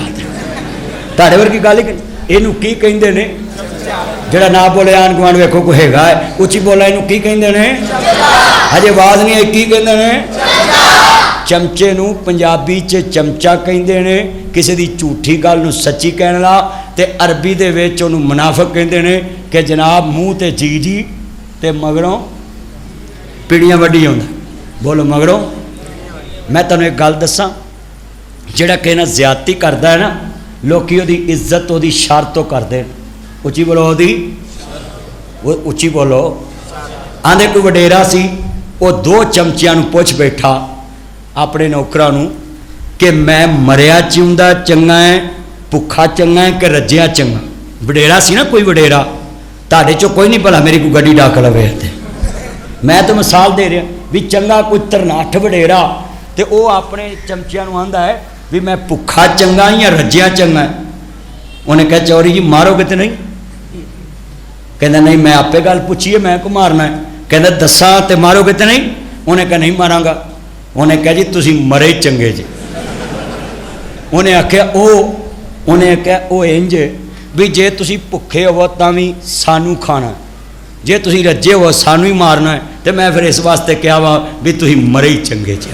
Speaker 1: ਤੁਹਾਡੇ ਵਰਗੀ ਗੱਲ ਹੀ। ਇਹਨੂੰ ਕੀ ਕਹਿੰਦੇ ਨੇ ਜਿਹੜਾ ਨਾ ਬੋਲੇ ਆਣ ਗੁਆਂਢ ਵੇਖੋ ਕੋਈ ਹੈਗਾ ਹੈ ਉੱਚੀ ਬੋਲਾ, ਇਹਨੂੰ ਕੀ ਕਹਿੰਦੇ ਨੇ? ਹਜੇ ਆਵਾਜ਼ ਨਹੀਂ ਆਈ, ਕੀ ਕਹਿੰਦੇ ਨੇ? ਚਮਚੇ ਨੂੰ ਪੰਜਾਬੀ 'ਚ ਚਮਚਾ ਕਹਿੰਦੇ ਨੇ, ਕਿਸੇ ਦੀ ਝੂਠੀ ਗੱਲ ਨੂੰ ਸੱਚੀ ਕਹਿਣ ਵਾਲਾ। ਤੇ ਅਰਬੀ ਦੇ ਵਿੱਚ ਉਹਨੂੰ ਮੁਨਾਫਿਕ ਕਹਿੰਦੇ ਨੇ ਕਿ ਜਨਾਬ ਮੂੰਹ ਤੇ ਜੀ ਤੇ ਮਗਰੋਂ ਪੀੜੀਆਂ ਵੱਢੀ ਆਉਂਦਾ। ਬੋਲੋ ਮਗਰੋਂ। ਮੈਂ ਤੁਹਾਨੂੰ ਇੱਕ ਗੱਲ ਦੱਸਾਂ, ਜਿਹੜਾ ਕਿਸੇ ਨਾਲ ਜ਼ਿਆਦਤੀ ਕਰਦਾ ਹੈ ਨਾ, ਲੋਕੀ ਉਹਦੀ ਇੱਜ਼ਤ ਉਹਦੀ ਸ਼ਰਤ ਤੋਂ ਕਰਦੇ ਨੇ। ਉੱਚੀ ਬੋਲੋ, ਉਹਦੀ ਉੱਚੀ ਬੋਲੋ। ਆਂਦੇ ਕੋਈ ਵਡੇਰਾ ਸੀ, ਉਹ 2 ਚਮਚਿਆਂ ਨੂੰ ਪੁੱਛ ਬੈਠਾ ਆਪਣੇ ਨੌਕਰਾਂ ਨੂੰ ਕਿ ਮੈਂ ਮਰਿਆ ਜਿਉਂਦਾ ਚੰਗਾ ਹੈ, ਭੁੱਖਾ ਚੰਗਾ ਹੈ ਕਿ ਰੱਜਿਆ ਚੰਗਾ। ਵਡੇਰਾ ਸੀ ਨਾ ਕੋਈ ਵਡੇਰਾ, ਤੁਹਾਡੇ 'ਚੋਂ ਕੋਈ ਨਹੀਂ ਭਲਾ ਮੇਰੀ ਕੋਈ ਗੱਡੀ ਡਾਕ ਲਵੇ। ਤੇ ਮੈਂ ਤਾਂ ਮਿਸਾਲ ਦੇ ਰਿਹਾ ਵੀ ਚੰਗਾ ਕੋਈ ਤਰਨਾਠ ਵਡੇਰਾ, ਤੇ ਉਹ ਆਪਣੇ ਚਮਚਿਆਂ ਨੂੰ ਆਂਦਾ ਹੈ ਵੀ ਮੈਂ ਭੁੱਖਾ ਚੰਗਾ ਜਾਂ ਰੱਜਿਆ ਚੰਗਾ। ਉਹਨੇ ਕਿਹਾ ਚੌਧਰੀ ਜੀ ਮਾਰੋਗੇ ਤੇ ਨਹੀਂ? ਕਹਿੰਦਾ ਨਹੀਂ ਮੈਂ ਆਪੇ ਗੱਲ ਪੁੱਛੀਏ, ਮੈਂ ਕੋ ਮਾਰਨਾ ਹੈ। ਕਹਿੰਦਾ ਦੱਸਾਂ ਤੇ ਮਾਰੋਗੇ ਤੇ ਨਹੀਂ? ਉਹਨੇ ਕਿਹਾ ਨਹੀਂ ਮਾਰਾਂਗਾ। ਉਹਨੇ ਕਿਹਾ ਜੀ ਤੁਸੀਂ ਮਰੇ ਚੰਗੇ ਜੀ। ਉਹਨੇ ਆਖਿਆ ਉਹਨੇ ਕਿਹਾ ਉਹ ਇੰਜ ਵੀ ਜੇ ਤੁਸੀਂ ਭੁੱਖੇ ਹੋਵੋ ਤਾਂ ਵੀ ਸਾਨੂੰ ਖਾਣਾ, ਜੇ ਤੁਸੀਂ ਰੱਜੇ ਹੋ ਸਾਨੂੰ ਹੀ ਮਾਰਨਾ ਹੈ, ਤੇ ਮੈਂ ਫਿਰ ਇਸ ਵਾਸਤੇ ਕਿਹਾ ਵਾ ਵੀ ਤੁਸੀਂ ਮਰੇ ਹੀ ਚੰਗੇ ਜੀ।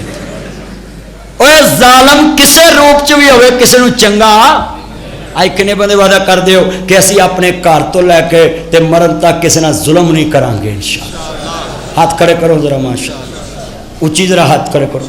Speaker 1: ਓਏ ਜ਼ਾਲਮ ਕਿਸੇ ਰੂਪ 'ਚ ਵੀ ਹੋਵੇ ਕਿਸੇ ਨੂੰ ਚੰਗਾ। ਅੱਜ ਕਿੰਨੇ ਬੰਦੇ ਵਾਅਦਾ ਕਰਦੇ ਹੋ ਕਿ ਅਸੀਂ ਆਪਣੇ ਘਰ ਤੋਂ ਲੈ ਕੇ ਤੇ ਮਰਨ ਤੱਕ ਕਿਸੇ ਨਾਲ ਜ਼ੁਲਮ ਨਹੀਂ ਕਰਾਂਗੇ ਇਨਸ਼ਾਅੱਲਾ। ਹੱਥ ਖੜੇ ਕਰੋ ਜ਼ਰਾ, ਮਾਸ਼ਾਅੱਲਾ, ਉੱਚੀ ਜ਼ਰਾ ਹੱਥ ਖੜੇ ਕਰੋ,